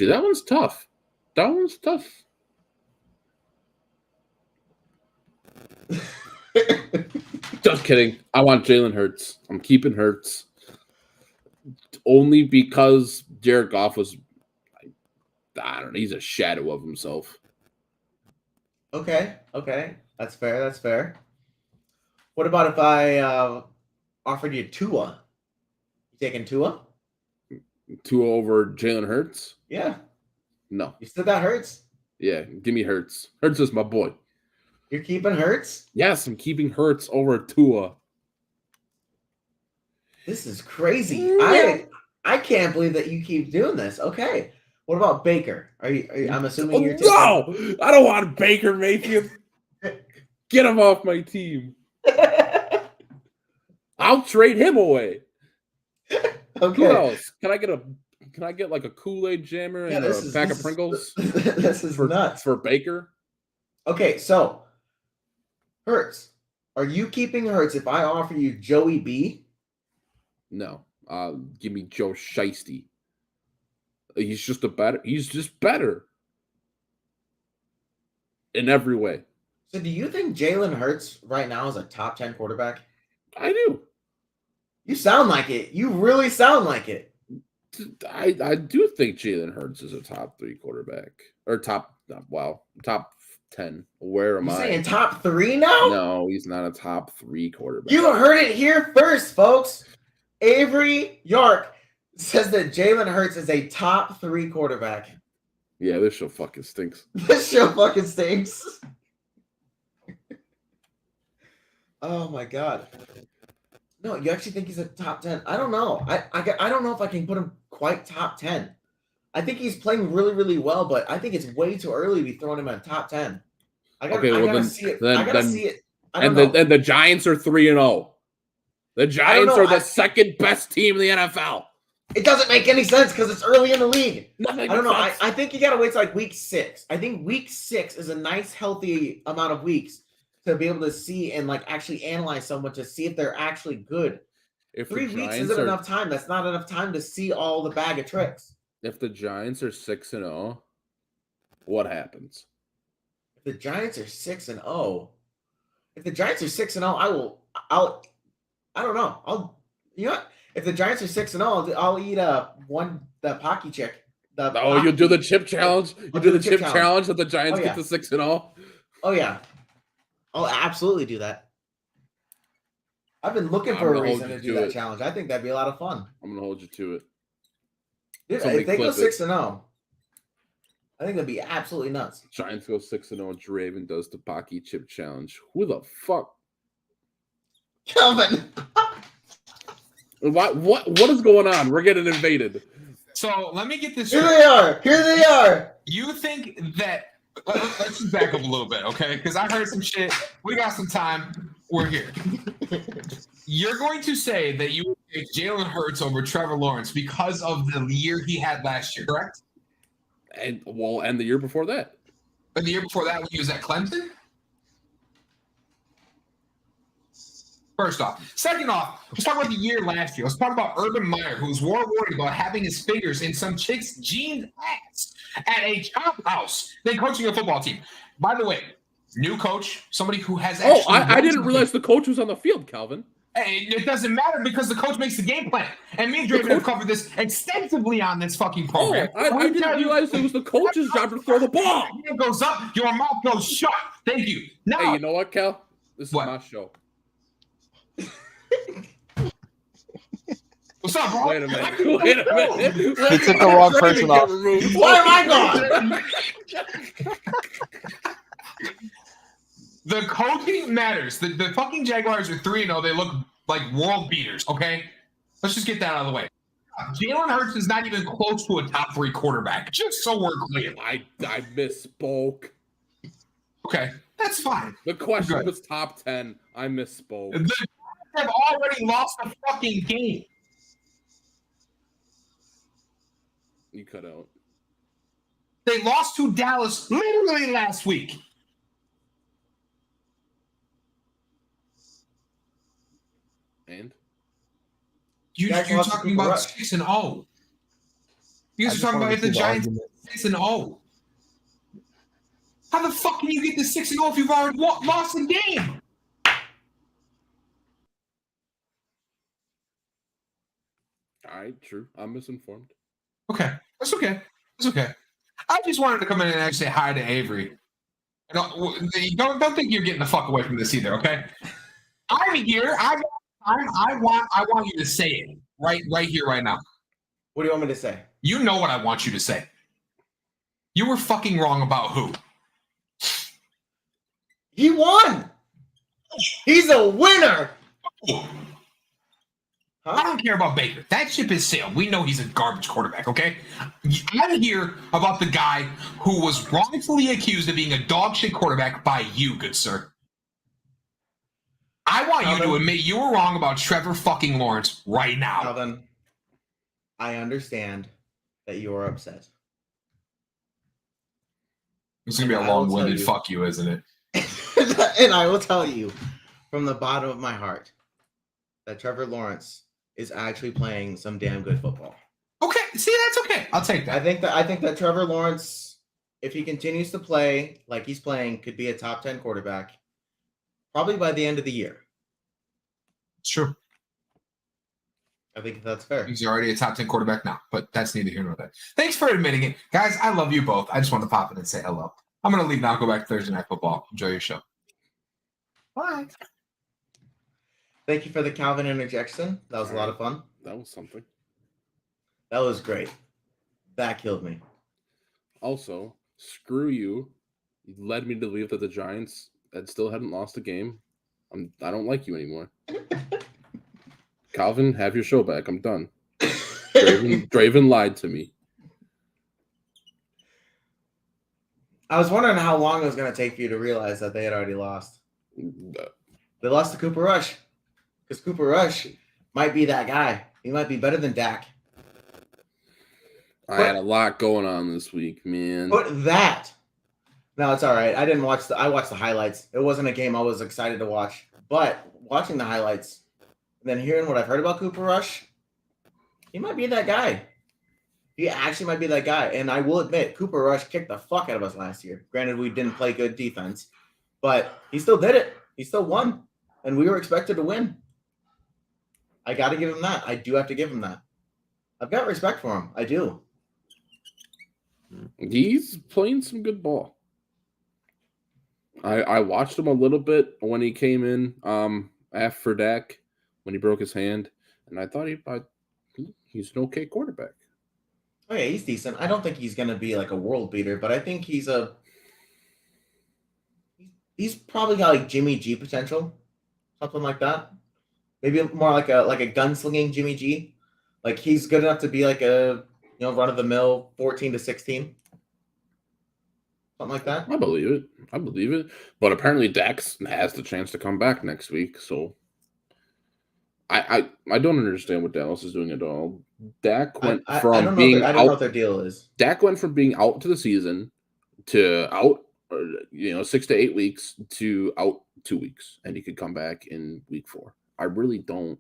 that one's tough. Just kidding. I want Jalen Hurts. I'm keeping Hurts. Only because Jared Goff was, I don't know, he's a shadow of himself. Okay. That's fair. What about if I offered you Tua? You taking Tua? Tua over Jalen Hurts? Yeah. No. You still got Hurts? Yeah, give me Hurts. Hurts is my boy. You're keeping Hurts? Yes, I'm keeping Hurts over Tua. This is crazy. Yeah. I can't believe that you keep doing this. Okay. What about Baker? Are you I'm assuming you're taking... No! I don't want Baker Mayfield. Get him off my team. I'll trade him away. Okay. Who else? Can I get like a Kool-Aid jammer and a pack of Pringles? This is nuts. For Baker? Okay, so Hurts. Are you keeping Hurts if I offer you Joey B? No. Give me Joe Shiesty. He's just better. In every way. So do you think Jalen Hurts right now is a top 10 quarterback? I do. You sound like it. You really sound like it. I do think Jalen Hurts is a top 3 quarterback. Or top 10. Where am I? You saying top 3 now? No, he's not a top 3 quarterback. You heard it here first, folks. Avery York says that Jalen Hurts is a top 3 quarterback. Yeah, this show fucking stinks. This show fucking stinks. Oh my god. No, you actually think he's a top 10? I don't know. I don't know if I can put him quite top 10. I think he's playing really, really well, but I think it's way too early to be throwing him at top 10. I gotta see it. I gotta see it. And the Giants are 3-0. The Giants are the second best team in the NFL. It doesn't make any sense because it's early in the league. Nothing. I don't know. I think you gotta wait till like week 6. I think week 6 is a nice, healthy amount of weeks to be able to see and like actually analyze someone to see if they're actually good. If 3 weeks isn't enough time. That's not enough time to see all the bag of tricks. If the Giants are 6-0, what happens? If the Giants are 6-0, if the Giants are 6-0, I don't know. You know what? If the Giants are 6-0, I'll eat the Pocky chick. You'll do the chip challenge. You do the chip challenge that the Giants get to 6-0. Oh yeah, I'll absolutely do that. I've been looking for a reason to do that challenge. I think that'd be a lot of fun. I'm gonna hold you to it. Dude, if they go 6-0, I think that'd be absolutely nuts. Giants go 6-0. Draven does the Pocky chip challenge. Who the fuck? Kelvin. What is going on? We're getting invaded. So let me get this. Here they are. You think that? Let's just back up a little bit, okay? Because I heard some shit. We got some time. We're here. You're going to say that you would take Jalen Hurts over Trevor Lawrence because of the year he had last year, correct? And the year before that. But the year before that, when he was at Clemson? First off. Second off, let's talk about the year last year. Let's talk about Urban Meyer, who's more worried about having his fingers in some chick's jeans ass at a chop house than coaching a football team. By the way, new coach, somebody who has actually... I didn't realize the coach was on the field, Calvin. Hey, it doesn't matter because the coach makes the game plan. And me and Draven have covered this extensively on this fucking program. I didn't realize it was the coach's job to throw the ball. Your hand goes up, your mouth goes shut. Thank you. Now, hey, you know what, Cal? This is my show. What's up, bro? Wait a minute. He took the wrong person off. Why am I gone? The coaching matters. The fucking Jaguars are 3-0. They look like world beaters, okay? Let's just get that out of the way. Jalen Hurts is not even close to a top 3 quarterback, just so we're clear. I misspoke. Okay, that's fine. The question was top 10. I misspoke. The Giants have already lost a fucking game. You cut out. They lost to Dallas literally last week. And? You're talking about 6-0. You guys are talking about if the Giants 6-0. How the fuck can you get to 6-0 if you've already lost a game? All right, true. I'm misinformed. Okay, that's okay. It's okay. I just wanted to come in and actually say hi to Avery. Don't think you're getting the fuck away from this either. Okay, I'm here. I want you to say it right here, right now. What do you want me to say? You know what I want you to say. You were fucking wrong about who? He won. He's a winner. I don't care about Baker. That ship is sailed. We know he's a garbage quarterback, okay? I'm here about the guy who was wrongfully accused of being a dog shit quarterback by you, good sir. I want you to admit you were wrong about Trevor fucking Lawrence right now. Calvin, I understand that you are upset. It's going to be a long-winded fuck you, isn't it? And I will tell you from the bottom of my heart that Trevor Lawrence is actually playing some damn good football. Okay, see, that's okay. I'll take that. I think that Trevor Lawrence, if he continues to play like he's playing, could be a top 10 quarterback probably by the end of the year. It's true. I think that's fair. He's already a top 10 quarterback now, but that's neither here nor there. Thanks for admitting it. Guys, I love you both. I just wanted to pop in and say hello. I'm going to leave now, go back to Thursday Night Football. Enjoy your show. Bye. Thank you for the Calvin interjection. That was a lot of fun. That was something. That was great. That killed me. Also, screw you. You led me to believe that the Giants that still hadn't lost a game. I don't like you anymore. Calvin, have your show back. I'm done. Draven lied to me. I was wondering how long it was going to take for you to realize that they had already lost. They lost to Cooper Rush. Because Cooper Rush might be that guy. He might be better than Dak. I had a lot going on this week, man. But that. No, it's all right. I watched the highlights. It wasn't a game I was excited to watch. But watching the highlights and then hearing what I've heard about Cooper Rush, he might be that guy. He actually might be that guy. And I will admit, Cooper Rush kicked the fuck out of us last year. Granted, we didn't play good defense. But he still did it. He still won. And we were expected to win. I got to give him that. I do have to give him that. I've got respect for him. I do. He's playing some good ball. I watched him a little bit when he came in after Dak when he broke his hand, and I thought he's an okay quarterback. Oh yeah, he's decent. I don't think he's going to be like a world beater, but I think he's probably got like Jimmy G potential, something like that. Maybe more like a gunslinging Jimmy G. Like he's good enough to be like a run of the mill 14 to 16. Something like that. I believe it. But apparently Dax has the chance to come back next week, so I don't understand what Dallas is doing at all. Dak went from being out. I don't know what their deal is. Dak went from being out to the season to out 6 to 8 weeks to out 2 weeks, and he could come back in week 4. I really don't.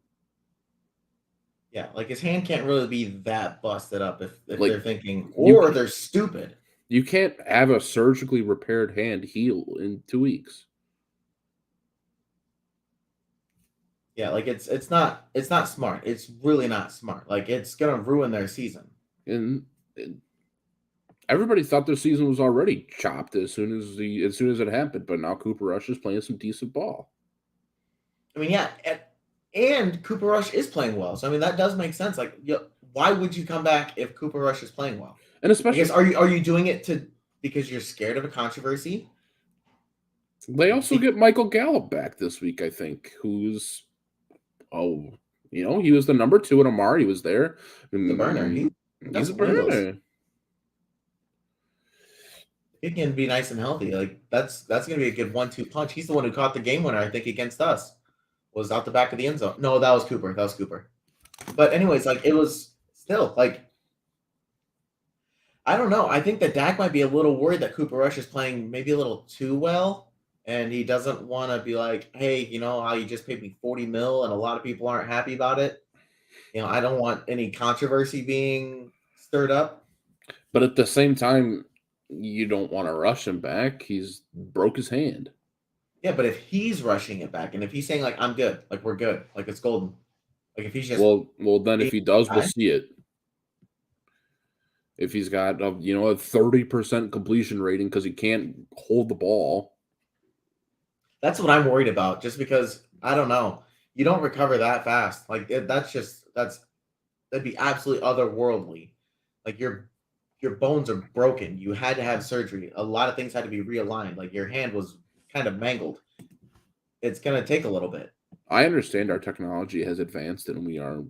Yeah, like his hand can't really be that busted up if they're thinking, or they're stupid. You can't have a surgically repaired hand heal in 2 weeks. Yeah, like it's not smart. It's really not smart. Like it's gonna ruin their season. And everybody thought their season was already chopped as soon as it happened. But now Cooper Rush is playing some decent ball. I mean, yeah, and Cooper Rush is playing well. So I mean, that does make sense. Like, why would you come back if Cooper Rush is playing well? And especially, I guess, are you doing it because you're scared of a controversy? They also get Michael Gallup back this week, I think, who's he was the number 2 and Amari was there. The burner. He's a burner. He can be nice and healthy. Like that's gonna be a good 1-2 punch. He's the one who caught the game winner, I think, against us. Was out the back of the end zone. No, that was Cooper. But anyways, like it was still like I don't know. I think that Dak might be a little worried that Cooper Rush is playing maybe a little too well, and he doesn't want to be like, hey, how you just paid me $40 million and a lot of people aren't happy about it. I don't want any controversy being stirred up. But at the same time, you don't want to rush him back. He's broke his hand. Yeah, but if he's rushing it back and if he's saying like, I'm good, like we're good, like it's golden, Like if he's just well, then if he does, we'll see it. If he's got a 30% completion rating because he can't hold the ball. That's what I'm worried about. Just because I don't know, you don't recover that fast. Like that'd be absolutely otherworldly. Like your bones are broken. You had to have surgery. A lot of things had to be realigned. Like your hand was kind of mangled. It's gonna take a little bit. I understand our technology has advanced and we are,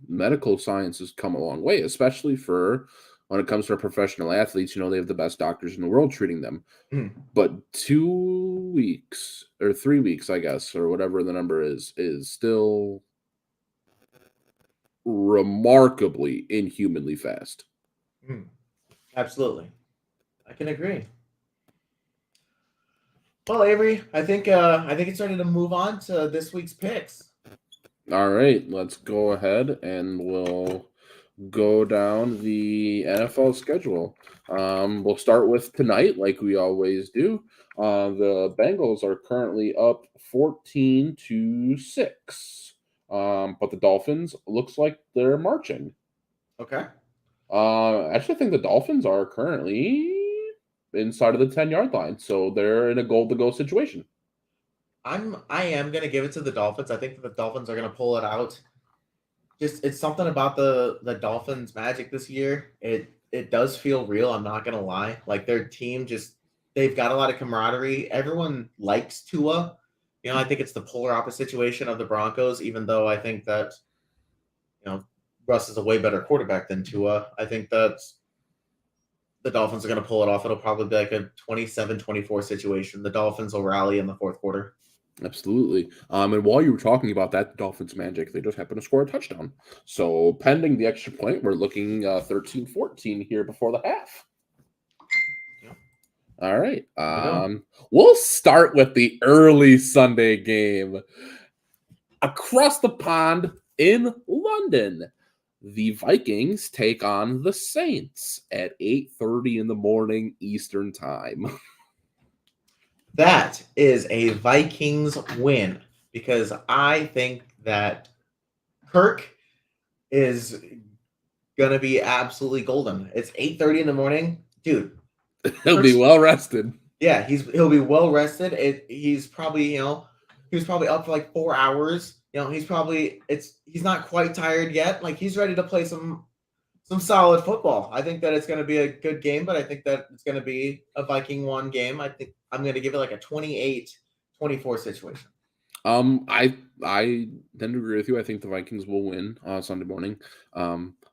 medical science has come a long way, especially for when it comes to our professional athletes. They have the best doctors in the world treating them. But 2 weeks or 3 weeks, I guess, or whatever the number is still remarkably inhumanly fast. Absolutely. I can agree. Well, Avery, I think it's ready to move on to this week's picks. All right, let's go ahead and we'll go down the NFL schedule. We'll start with tonight, like we always do. The Bengals are currently up 14-6, but the Dolphins looks like they're marching. Okay. Actually, I think the Dolphins are currently inside of the 10-yard line, so they're in a goal-to-go situation. I am gonna give it to the Dolphins. I think that the Dolphins are gonna pull it out. Just it's something about the Dolphins' magic this year. It does feel real. I'm not gonna lie. Like their team they've got a lot of camaraderie. Everyone likes Tua. I think it's the polar opposite situation of the Broncos. Even though I think that Russ is a way better quarterback than Tua. I think that the Dolphins are going to pull it off. It'll probably be like a 27-24 situation. The Dolphins will rally in the fourth quarter. Absolutely. And while you were talking about that Dolphins magic, they just happened to score a touchdown. So pending the extra point, we're looking 13-14 here before the half. Yep. All right. We'll start with the early Sunday game. Across the pond in London, the Vikings take on the Saints at 8:30 in the morning Eastern time. That is a Vikings win because I think that Kirk is going to be absolutely golden. It's 8:30 in the morning. Dude. He'll be well rested. Yeah, he'll be well rested. He's probably, he was probably up for like 4 hours. He's not quite tired yet. Like he's ready to play some solid football. I think that it's going to be a good game, but I think that it's going to be a Viking 1 game. I think I'm going to give it like a 28-24 situation. I tend to agree with you. I think the Vikings will win Sunday morning.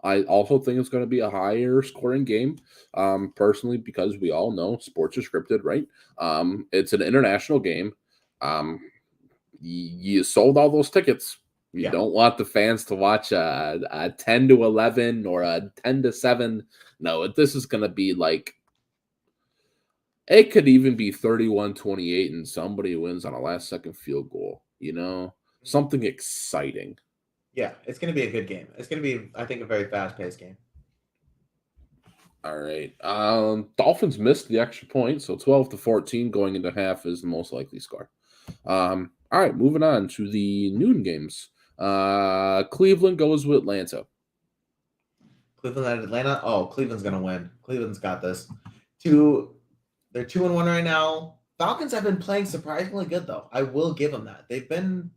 I also think it's going to be a higher scoring game, personally, because we all know sports are scripted, right? It's an international game. You sold all those tickets. You don't want the fans to watch a 10-11 or a 10-7. No, this is going to be like, it could even be 31-28 and somebody wins on a last-second field goal, something exciting. Yeah, it's going to be a good game. It's going to be, I think, a very fast-paced game. All right. Dolphins missed the extra point, so 12-14 going into half is the most likely score. All right, moving on to the noon games. Cleveland goes with Atlanta. Cleveland at Atlanta? Oh, Cleveland's going to win. Cleveland's got this. They're 2-1 right now. Falcons have been playing surprisingly good, though. I will give them that. They've been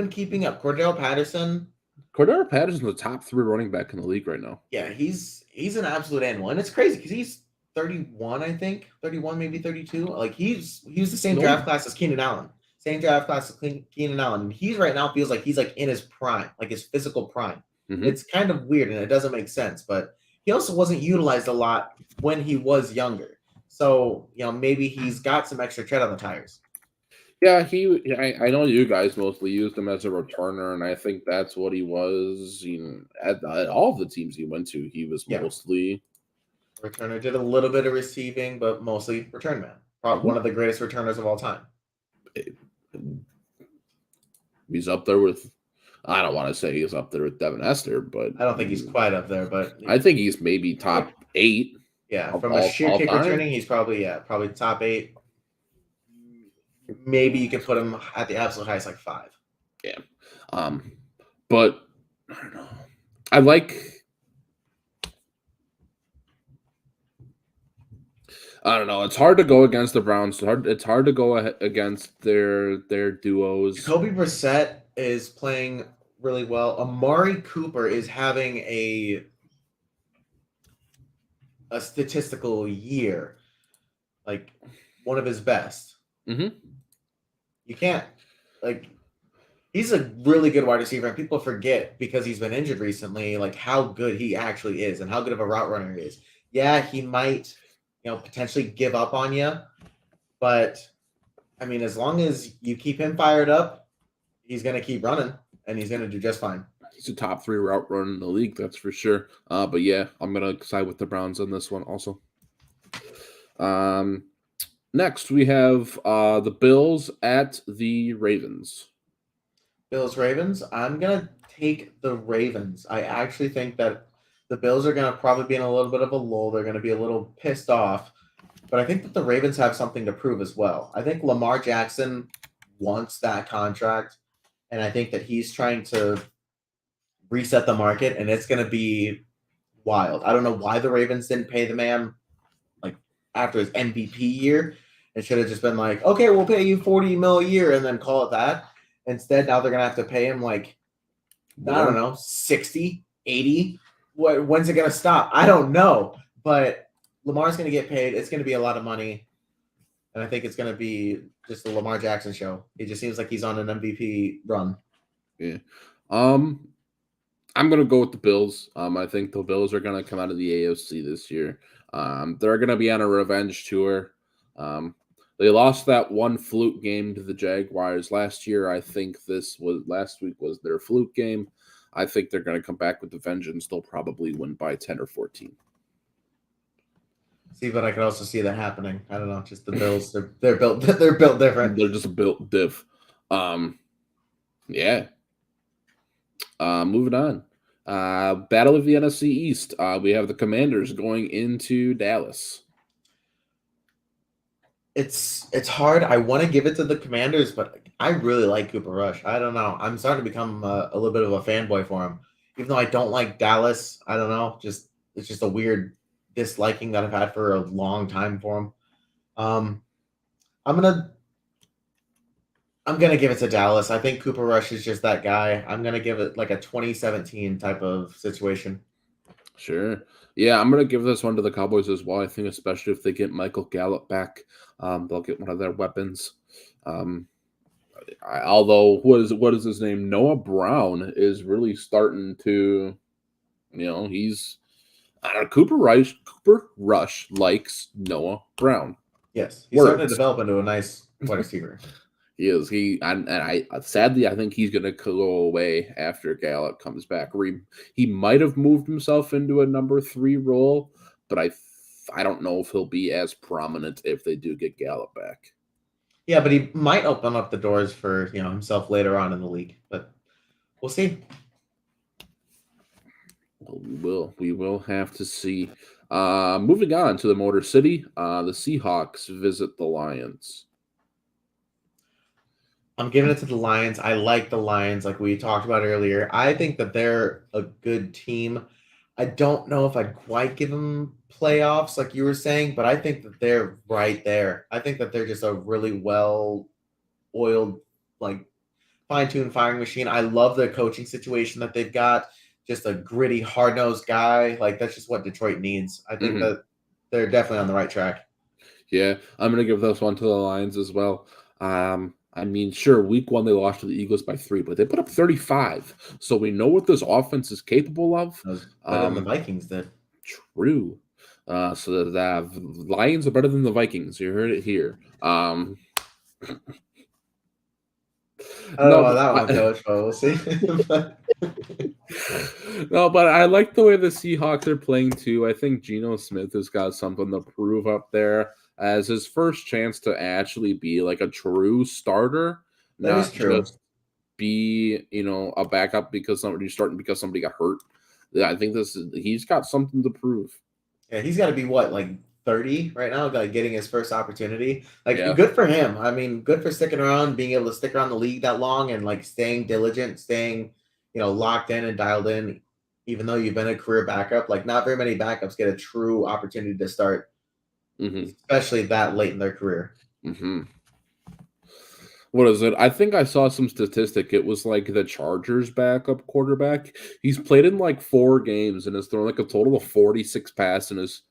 keeping up. Cordell Patterson's the top 3 running back in the league right now. Yeah, he's an absolute animal. And it's crazy because he's 31, I think. 31, maybe 32. Like he's the same draft class as Keenan Allen. Same draft class as Keenan Allen. And he's right now feels like he's like in his prime, like his physical prime. Mm-hmm. It's kind of weird and it doesn't make sense. But he also wasn't utilized a lot when he was younger. So, maybe he's got some extra tread on the tires. Yeah, I know you guys mostly used him as a returner, and I think that's what he was. At all of the teams he went to, he was mostly returner. Did a little bit of receiving, but mostly return man. Probably one of the greatest returners of all time. He's up there with, I don't want to say he's up there with Devin Hester, but I don't think he's quite up there, but I think he's maybe top 8. Yeah, from a sheer kick returning, he's probably top 8. Maybe you could put him at the absolute highest, like 5. Yeah. But I don't know. I don't know. It's hard to go against the Browns. It's hard to go against their duos. Jacoby Brissett is playing really well. Amari Cooper is having a statistical year, like one of his best. Mm-hmm. You can't he's a really good wide receiver, and people forget because he's been injured recently, like how good he actually is and how good of a route runner he is. Yeah, he might, potentially give up on you, but I mean, as long as you keep him fired up, he's going to keep running, and he's going to do just fine. He's a top 3 route runner in the league, that's for sure. But yeah, I'm going to side with the Browns on this one also. Next, we have the Bills at the Ravens. Bills-Ravens. I'm going to take the Ravens. I actually think that the Bills are going to probably be in a little bit of a lull. They're going to be a little pissed off. But I think that the Ravens have something to prove as well. I think Lamar Jackson wants that contract, and I think that he's trying to reset the market, and it's going to be wild. I don't know why the Ravens didn't pay the man after his MVP year. It should have just been like, okay, we'll pay you $40 million a year and then call it that. Instead, now they're going to have to pay him I don't know, 60, 80. When's it going to stop? I don't know. But Lamar's going to get paid. It's going to be a lot of money. And I think it's going to be just the Lamar Jackson show. It just seems like he's on an MVP run. Yeah. I'm going to go with the Bills. I think the Bills are going to come out of the AFC this year. They're going to be on a revenge tour. They lost that one fluke game to the Jaguars last year. I think last week was their fluke game. I think they're going to come back with the vengeance. They'll probably win by 10 or 14. See, but I could also see that happening. I don't know. Just the Bills, they're built different. They're just built diff. Yeah. Moving on. Battle of the NFC East. We have the Commanders going into Dallas. It's hard. I want to give it to the Commanders, but I really like Cooper Rush. I don't know. I'm starting to become a little bit of a fanboy for him, even though I don't like Dallas. I don't know. It's just a weird disliking that I've had for a long time for him. I'm gonna give it to Dallas. I think Cooper Rush is just that guy. I'm gonna give it like a 2017 type of situation. Sure. Yeah, I'm gonna give this one to the Cowboys as well. I think especially if they get Michael Gallup back, they'll get one of their weapons. Although what is his name? Noah Brown is really starting to, he's Cooper Rush likes Noah Brown. Yes, he's starting to develop into a nice wide receiver. He is. I sadly I think he's gonna go away after Gallup comes back. He might have moved himself into a number 3 role, but I don't know if he'll be as prominent if they do get Gallup back. Yeah, but he might open up the doors for himself later on in the league. But we'll see. Well, we will have to see. Moving on to the Motor City, the Seahawks visit the Lions. I'm giving it to the Lions. I like the Lions, like we talked about earlier. I think that they're a good team. I don't know if I'd quite give them playoffs, like you were saying, but I think that they're right there. I think that they're just a really well-oiled, fine-tuned firing machine. I love the coaching situation that they've got. Just a gritty, hard-nosed guy. That's just what Detroit needs. I think that they're definitely on the right track. Yeah, I'm going to give this one to the Lions as well. I mean, sure, week 1 they lost to the Eagles by 3, but they put up 35. So we know what this offense is capable of. Better than the Vikings did. True. So the Lions are better than the Vikings. You heard it here. I don't know about that one, Coach, but we'll see. No, but I like the way the Seahawks are playing too. I think Geno Smith has got something to prove up there as his first chance to actually be a true starter. That is true. Just be, a backup because somebody's starting because somebody got hurt. Yeah, I think he's got something to prove. Yeah, he's got to be 30 right now, getting his first opportunity. Good for him. I mean, good for sticking around, being able to stick around the league that long and staying diligent, staying, locked in and dialed in, even though you've been a career backup. Like, not very many backups get a true opportunity to start, especially that late in their career. What is it? I think I saw some statistic. It was like the Chargers backup quarterback. He's played in like 4 games and has thrown like a total of 46 passes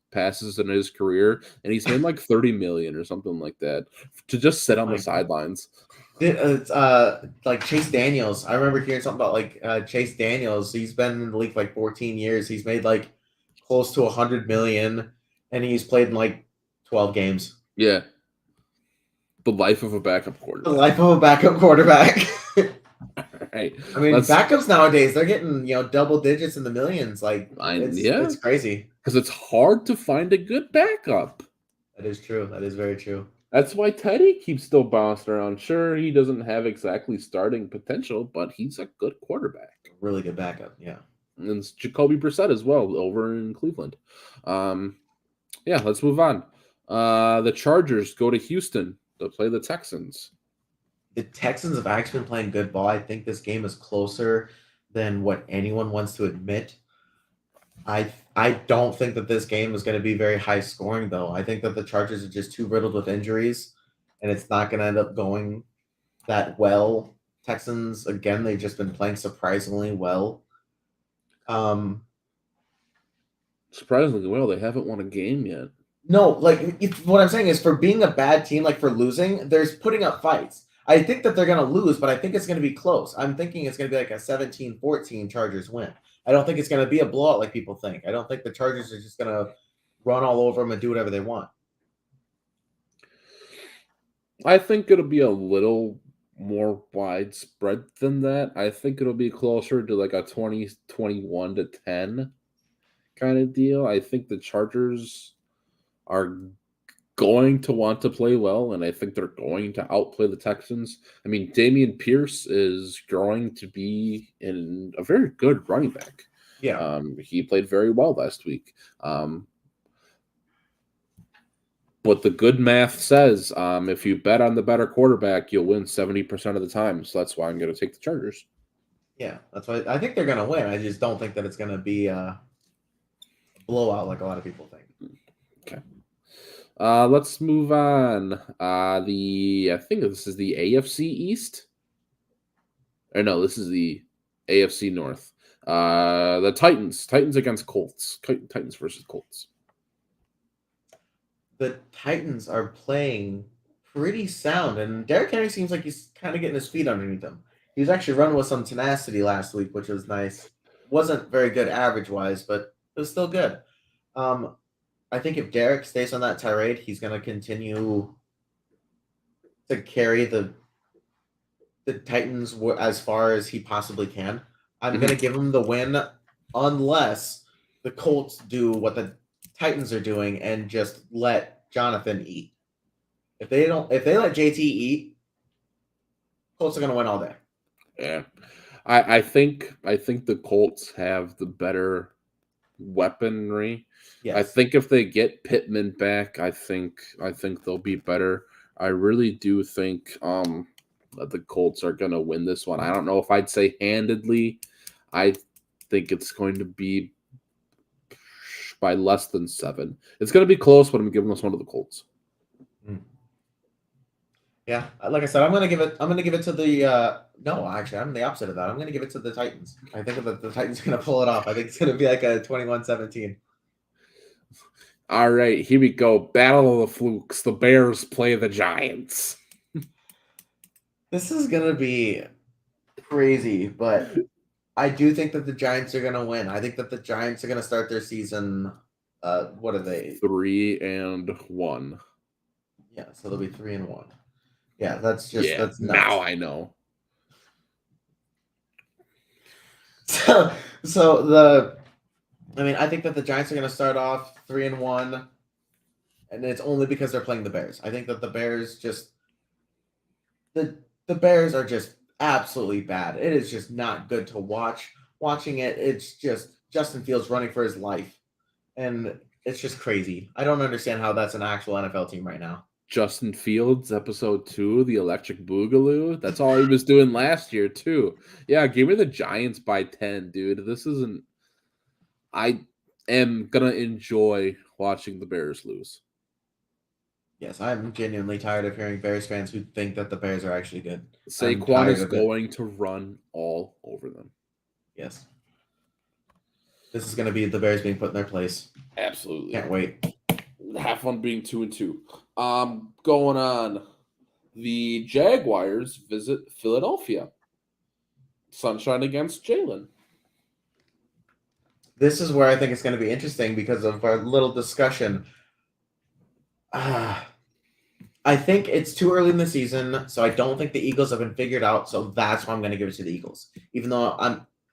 in his career, and he's made like 30 million or something like that to just sit on the sidelines. It's like Chase Daniels. I remember hearing something about like Chase Daniels. He's been in the league for like 14 years. He's made like close to 100 million, and he's played in like 12 games. Yeah. The life of a backup quarterback. The life of a backup quarterback. Right. I mean, backups nowadays, they're getting, double digits in the millions. Like, it's crazy. Because it's hard to find a good backup. That is true. That is very true. That's why Teddy keeps still bouncing around. Sure, he doesn't have exactly starting potential, but he's a good quarterback. Really good backup, yeah. And it's Jacoby Brissett as well over in Cleveland. Let's move on. The Chargers go to Houston to play the Texans. The Texans have actually been playing good ball. I think this game is closer than what anyone wants to admit. I don't think that this game is going to be very high scoring, though. I think that the Chargers are just too riddled with injuries, and it's not going to end up going that well. Texans, again, they've just been playing surprisingly well. Surprisingly well, they haven't won a game yet. No, like, what I'm saying is, for being a bad team, like for losing, there's putting up fights. I think that they're going to lose, but I think it's going to be close. I'm thinking it's going to be like a 17-14 Chargers win. I don't think it's going to be a blowout like people think. I don't think the Chargers are just going to run all over them and do whatever they want. I think it'll be a little more widespread than that. I think it'll be closer to like a 20-21-10 kind of deal. I think the Chargers are going to want to play well, and I think they're going to outplay the Texans. I mean, Dameon Pierce is going to be in a very good running back. Yeah. He played very well last week. But the good math says if you bet on the better quarterback, you'll win 70% of the time. So that's why I'm going to take the Chargers. Yeah, that's why I think they're going to win. I just don't think that it's going to be a blowout like a lot of people think. Okay. Let's move on. I think this is the AFC East. Or no, this is the AFC North. The Titans against Colts. Titans versus Colts. The Titans are playing pretty sound, and Derrick Henry seems like he's kind of getting his feet underneath him. He was actually running with some tenacity last week, which was nice. Wasn't very good average-wise, but it was still good. I think if Derrick stays on that tirade, he's going to continue to carry the Titans as far as he possibly can. I'm going to give him the win unless the Colts do what the Titans are doing and just let Jonathan eat. If they let JT eat, Colts are going to win all day. Yeah. I think the Colts have the better weaponry. Yes. I think if they get Pittman back, I think they'll be better. I really do think that the Colts are going to win this one. I don't know if I'd say handedly. I think it's going to be by less than 7. It's going to be close, but I'm giving this one to the Colts. Yeah, like I said, I'm going to give it to the no, actually, I'm the opposite of that. I'm going to give it to the Titans. I think that the Titans are going to pull it off. I think it's going to be like a 21-17. All right, here we go. Battle of the Flukes. The Bears play the Giants. This is going to be crazy, but I do think that the Giants are going to win. I think that the Giants are going to start their season, what are they? 3-1. Yeah, so they'll be 3-1. Yeah, that's nuts. Now I know. I think that the Giants are going to start off 3-1, and it's only because they're playing the Bears. I think that the Bears the Bears are just absolutely bad. It is just not good to watch. Watching it, it's just Justin Fields running for his life, and it's just crazy. I don't understand how that's an actual NFL team right now. Justin Fields, episode 2, the Electric Boogaloo. That's all he was doing last year, too. Yeah, give me the Giants by 10, dude. This isn't. I am going to enjoy watching the Bears lose. Yes, I'm genuinely tired of hearing Bears fans who think that the Bears are actually good. Saquon is going to run all over them. Yes. This is going to be the Bears being put in their place. Absolutely. Can't wait. Have fun being 2-2. Going on. The Jaguars visit Philadelphia. Sunshine against Jalen. This is where I think it's going to be interesting because of our little discussion. I think it's too early in the season, so I don't think the Eagles have been figured out. So that's why I'm going to give it to the Eagles, even though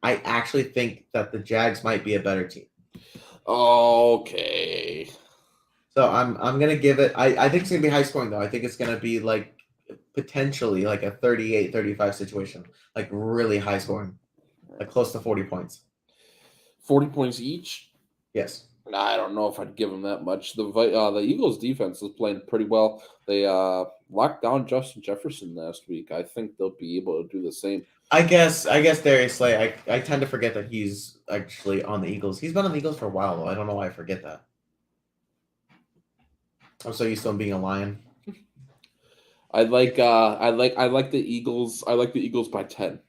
I actually think that the Jags might be a better team. Okay. So I'm going to give it. I think it's going to be high scoring though. I think it's going to be like potentially like a 38-35 situation, like really high scoring, like close to 40 points. 40 points each? Yes. I don't know if I'd give them that much. The Eagles' defense is playing pretty well. They locked down Justin Jefferson last week. I think they'll be able to do the same. I guess Darius Slay. I tend to forget that he's actually on the Eagles. He's been on the Eagles for a while though. I don't know why I forget that. I'm so used to him being a Lion. I like the Eagles. I like the Eagles by 10.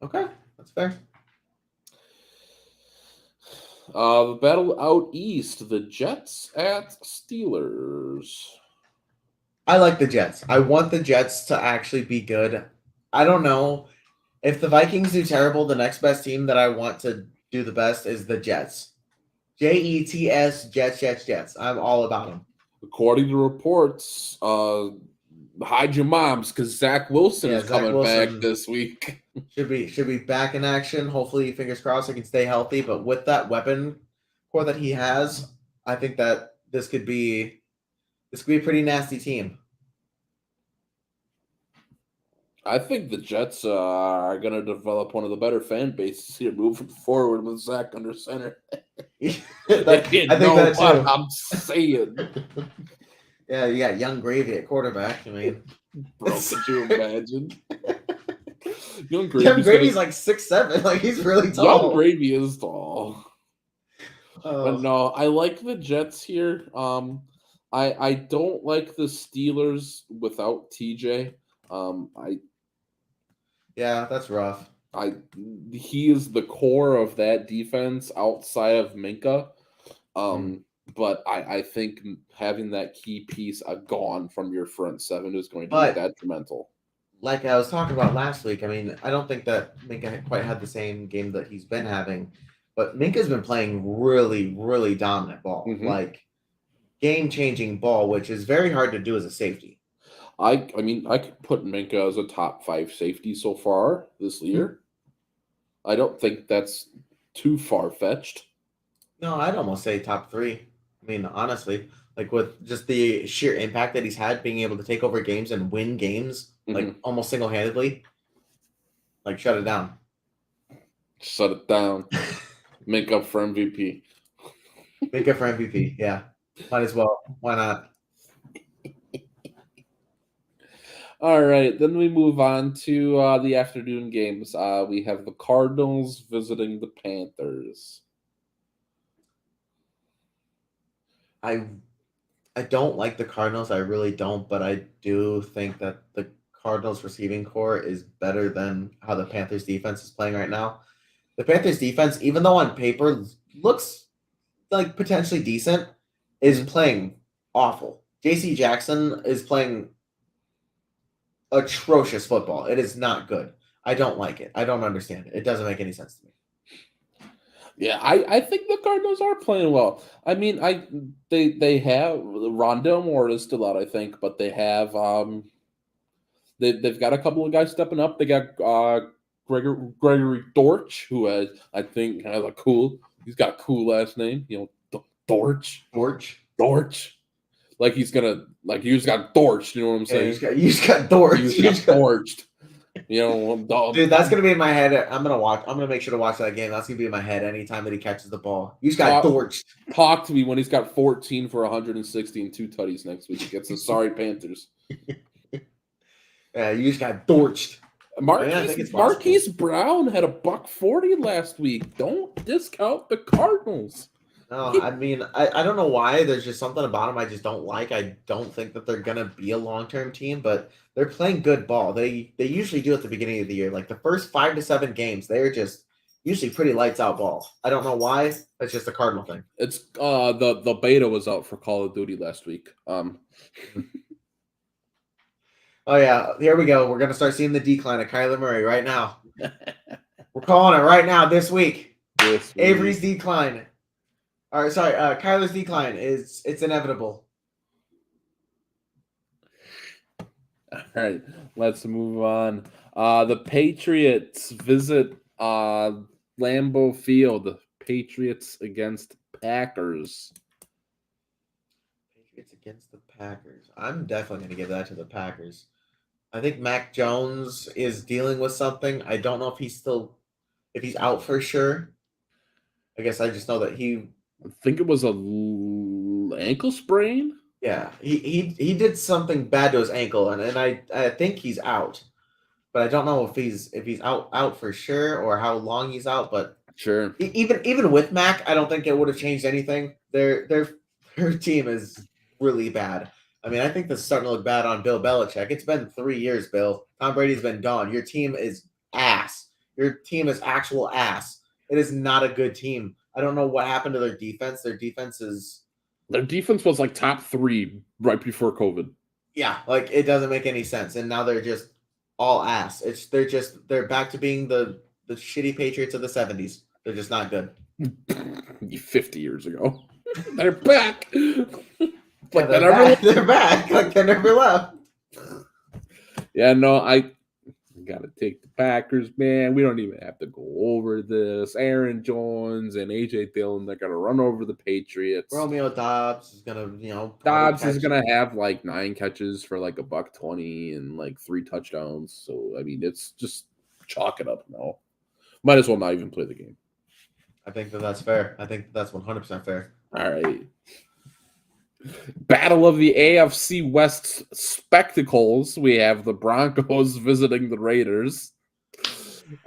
Okay, that's fair. The battle out east, the Jets at Steelers. I like the Jets. I want the Jets to actually be good. I don't know. If the Vikings do terrible, the next best team that I want to do the best is the Jets. Jets, Jets. I'm all about them. According to reports, hide your moms because Zach Wilson is coming back this week. Should be back in action. Hopefully, fingers crossed, he can stay healthy. But with that weapon core that he has, I think that this could be a pretty nasty team. I think the Jets are going to develop one of the better fan bases here moving forward with Zach under center. I think that too. I'm saying. Yeah, you got Young Gravy at quarterback. I mean, bro, could you imagine? Young Gravy's like 6'7". Like he's really tall. Young Gravy is tall. But no, I like the Jets here. I don't like the Steelers without TJ. Yeah, that's rough. He is the core of that defense outside of Minka. But I think having that key piece gone from your front seven is going to be detrimental. Like I was talking about last week, I mean, I don't think that Minka quite had the same game that he's been having, but Minka's been playing really, really dominant ball, like game-changing ball, which is very hard to do as a safety. I mean, I could put Minka as a top 5 safety so far this year. I don't think that's too far-fetched. No, I'd almost say top 3. I mean, honestly, like with just the sheer impact that he's had, being able to take over games and win games, like almost single-handedly, like shut it down. Shut it down. Make up for MVP. Make up for MVP, yeah. Might as well. Why not? All right, then we move on to the afternoon games. We have the Cardinals visiting the Panthers. I don't like the Cardinals. I really don't, but I do think that the Cardinals receiving core is better than how the Panthers defense is playing right now. The Panthers defense, even though on paper looks like potentially decent, is playing awful. JC Jackson is playing atrocious football. It is not good. I don't like it. I don't understand it. It doesn't make any sense to me. Yeah, I think the Cardinals are playing well. I mean, they have Rondale Moore is still out, I think, but they have they've got a couple of guys stepping up. They got Gregory Dortch, who I think has he's got a cool last name, Dortch. Like he just got torched, you know what I'm saying? You just got torched. He just got torched. Dude, that's gonna be in my head. I'm gonna make sure to watch that game. That's gonna be in my head anytime that he catches the ball. You just got torched. Talk to me when he's got 14 for 160 and 2 tutties next week against the sorry Panthers. Yeah, you just got torched. Marquise Brown had $140 last week. Don't discount the Cardinals. No, I mean, I don't know why. There's just something about them I just don't like. I don't think that they're gonna be a long-term team, but they're playing good ball. They usually do at the beginning of the year. Like the first 5 to 7 games, they're just usually pretty lights out ball. I don't know why. That's just a Cardinal thing. It's the beta was out for Call of Duty last week. Oh yeah, here we go. We're gonna start seeing the decline of Kyler Murray right now. We're calling it right now this week. Avery's decline. All right, sorry. Kyler's decline it's inevitable. All right, let's move on. The Patriots visit Lambeau Field. Patriots against Packers. Patriots against the Packers. I'm definitely going to give that to the Packers. I think Mac Jones is dealing with something. I don't know if he's out for sure. I guess I just know that I think it was a ankle sprain. Yeah, he did something bad to his ankle, and I think he's out, but I don't know if he's out for sure or how long he's out. But sure, even with Mac, I don't think it would have changed anything. Their team is really bad. I mean, I think this is starting to look bad on Bill Belichick. It's been 3 years, Bill. Tom Brady's been gone. Your team is ass. Your team is actual ass. It is not a good team. I don't know what happened to their defense. Their defense was like top 3 right before COVID. Yeah, like it doesn't make any sense. And now they're just all ass. They're back to being the shitty Patriots of the 70s. They're just not good. 50 years ago. They're back. Like they're back. Like they never left. Yeah, no, I gotta take the Packers, man. We don't even have to go over this. Aaron Jones and AJ Dillon, they're gonna run over the Patriots. Romeo Dobbs is gonna, Dobbs is gonna have like 9 catches for like $120 and like 3 touchdowns. So I mean, it's just chalk it up now. Might as well not even play the game. I think that's fair. I think that's 100% fair. All right. Battle of the AFC West spectacles. We have the Broncos visiting the Raiders.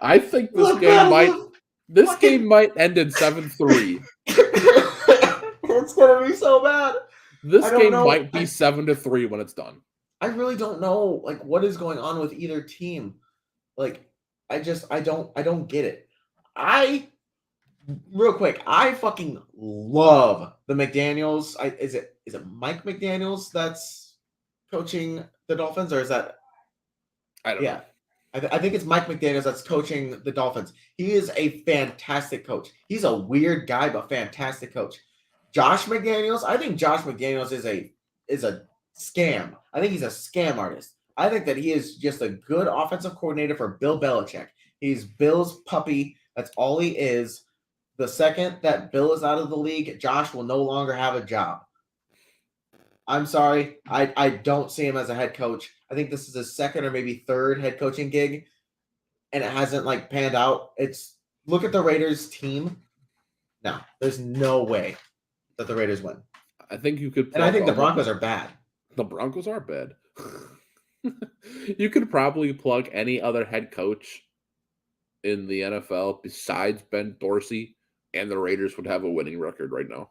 I think this game might end in 7-3. It's gonna be so bad. This game might be 7-3 when it's done. I really don't know what is going on with either team. I don't get it. Real quick, I fucking love the McDaniels. Is it Mike McDaniels that's coaching the Dolphins, or is that? I don't know. I think it's Mike McDaniels that's coaching the Dolphins. He is a fantastic coach. He's a weird guy, but fantastic coach. Josh McDaniels, I think Josh McDaniels is a scam. I think he's a scam artist. I think that he is just a good offensive coordinator for Bill Belichick. He's Bill's puppy. That's all he is. The second that Bill is out of the league, Josh will no longer have a job. I'm sorry. I don't see him as a head coach. I think this is his second or maybe third head coaching gig, and it hasn't panned out. Look at the Raiders team. No, there's no way that the Raiders win. I think you could. And I think the Broncos are bad. The Broncos are bad. You could probably plug any other head coach in the NFL besides Ben Dorsey, and the Raiders would have a winning record right now.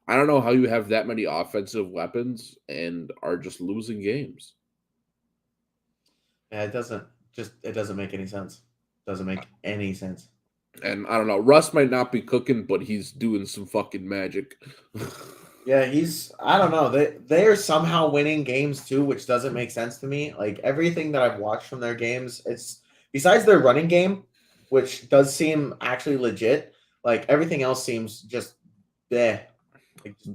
I don't know how you have that many offensive weapons and are just losing games. Yeah, it doesn't make any sense. Doesn't make any sense. And I don't know, Russ might not be cooking, but he's doing some fucking magic. Yeah, I don't know. They are somehow winning games too, which doesn't make sense to me. Everything that I've watched from their games, it's besides their running game, which does seem actually legit, everything else seems just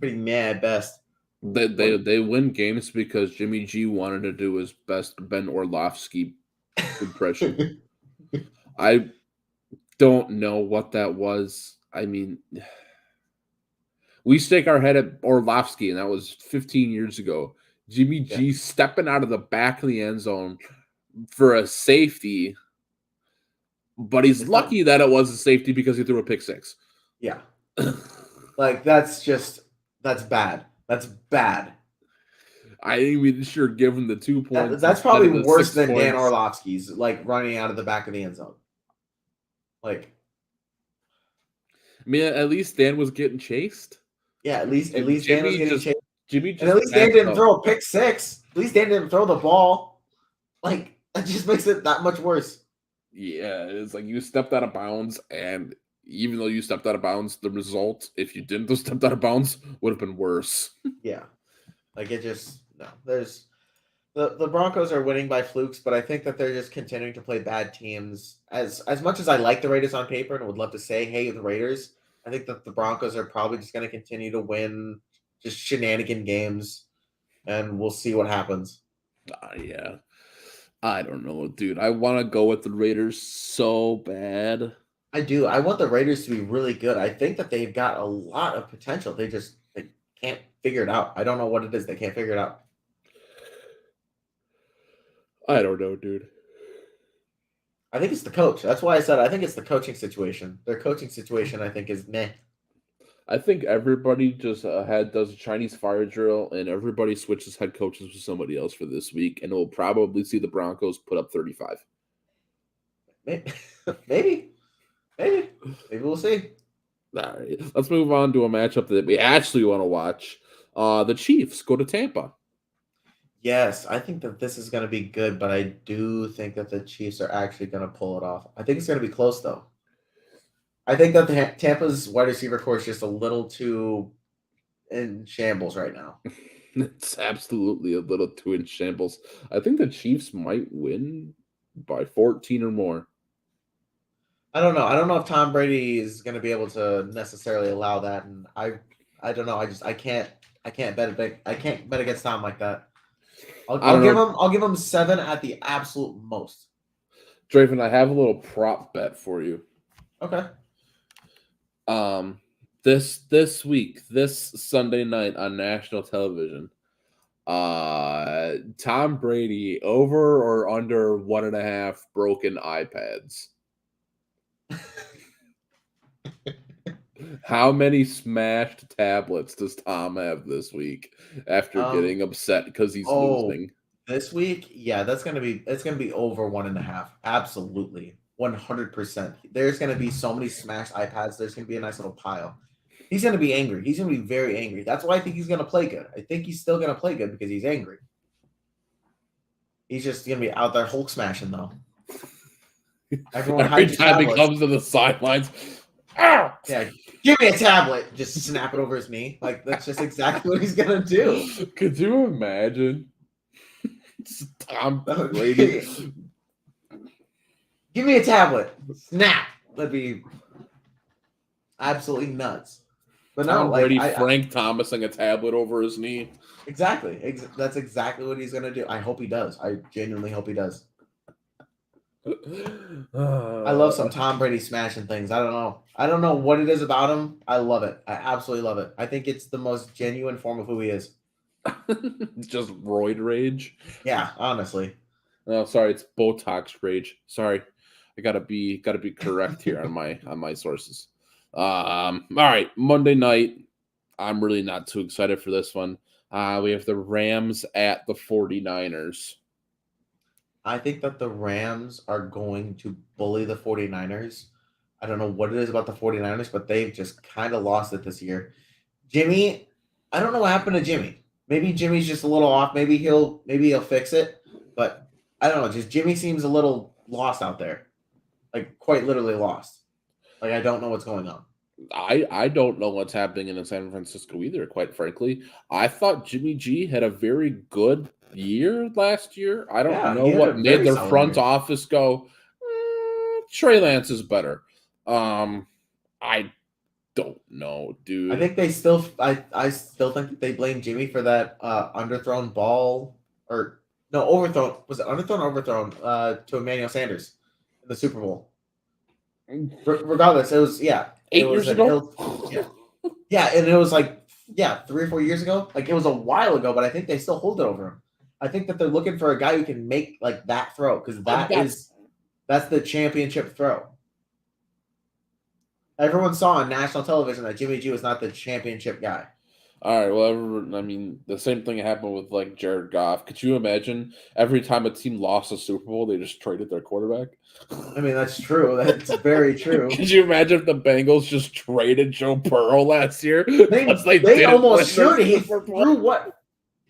pretty meh at best. They win games because Jimmy G wanted to do his best Ben Orlovsky impression. I don't know what that was. I mean, we stake our head at Orlovsky, and that was 15 years ago. Jimmy G stepping out of the back of the end zone, for a safety, but he's lucky that it was a safety because he threw a pick six. Yeah. Like, that's bad. That's bad. I ain't even sure give him the 2 points. That's probably worse than points. Dan Orlovsky's, like, running out of the back of the end zone. Like, I mean, at least Dan was getting chased. Yeah, at least Dan was getting chased. Jimmy just and at least Dan didn't throw a pick six. At least Dan didn't throw the ball. Like, that just makes it that much worse. Yeah, it's like you stepped out of bounds, and even though you stepped out of bounds, the result, if you didn't have stepped out of bounds, would have been worse. Yeah. Like, it just no. There's the Broncos are winning by flukes, but I think that they're just continuing to play bad teams. As much as I like the Raiders on paper and would love to say, hey, the Raiders, I think that the Broncos are probably just going to continue to win just shenanigan games, and we'll see what happens. Yeah. I don't know, dude. I want to go with the Raiders so bad. I do. I want the Raiders to be really good. I think that they've got a lot of potential. They can't figure it out. I don't know what it is. They can't figure it out. I don't know, dude. I think it's the coach. That's why I said I think it's the coaching situation. Their coaching situation, I think, is meh. I think everybody just does a Chinese fire drill, and everybody switches head coaches with somebody else for this week, and we'll probably see the Broncos put up 35. Maybe we'll see. All right, let's move on to a matchup that we actually want to watch. The Chiefs go to Tampa. Yes, I think that this is going to be good, but I do think that the Chiefs are actually going to pull it off. I think it's going to be close, though. I think that Tampa's wide receiver core is just a little too in shambles right now. It's absolutely a little too in shambles. I think the Chiefs might win by 14 or more. I don't know. I don't know if Tom Brady is going to be able to necessarily allow that, and I don't know. I can't bet against Tom like that. I'll give him 7 at the absolute most. Draven, I have a little prop bet for you. Okay. This week, this Sunday night on national television, Tom Brady over or under 1.5 broken iPads. How many smashed tablets does Tom have this week after getting upset because he's losing? This week, yeah, it's gonna be over 1.5. Absolutely, 100%. There's gonna be so many smashed iPads. There's gonna be a nice little pile. He's gonna be angry. He's gonna be very angry. That's why I think he's gonna play good. I think he's still gonna play good because he's angry. He's just gonna be out there Hulk smashing though. Every time he comes to the sidelines. Yeah, give me a tablet. Just snap it over his knee. Like, that's just exactly what he's gonna do. Could you imagine? Tom Brady. Give me a tablet. Snap. That'd be absolutely nuts. But no, Tom Brady, Frank Thomasing a tablet over his knee. Exactly. That's exactly what he's gonna do. I hope he does. I genuinely hope he does. I love some Tom Brady smashing things. I don't know what it is about him. I love it. I absolutely love it. I think it's the most genuine form of who he is. Just roid rage. Yeah, honestly. No, sorry, it's Botox rage. Sorry, I gotta be correct here on my sources. All right, Monday night. I'm really not too excited for this one. We have the Rams at the 49ers. I think that the Rams are going to bully the 49ers. I don't know what it is about the 49ers, but they've just kind of lost it this year. Jimmy, I don't know what happened to Jimmy. Maybe Jimmy's just a little off. Maybe he'll fix it. But I don't know. Just Jimmy seems a little lost out there. Like, quite literally lost. Like, I don't know what's going on. I don't know what's happening in San Francisco either, quite frankly. I thought Jimmy G had a very good year last year. I don't know what made their front office go, Trey Lance is better. I don't know, dude. I think they still I still think that they blame Jimmy for that underthrown ball overthrown. Was it underthrown or overthrown to Emmanuel Sanders in the Super Bowl? Regardless, it was 8 years ago. Yeah, and it was 3 or 4 years ago. Like, it was a while ago, but I think they still hold it over him. I think that they're looking for a guy who can make like that throw because that's the championship throw. Everyone saw on national television that Jimmy G was not the championship guy. All right, well, I mean, the same thing happened with like Jared Goff. Could you imagine every time a team lost a Super Bowl, they just traded their quarterback? I mean, that's true. That's very true. Could you imagine if the Bengals just traded Joe Burrow last year? They almost should. He threw what?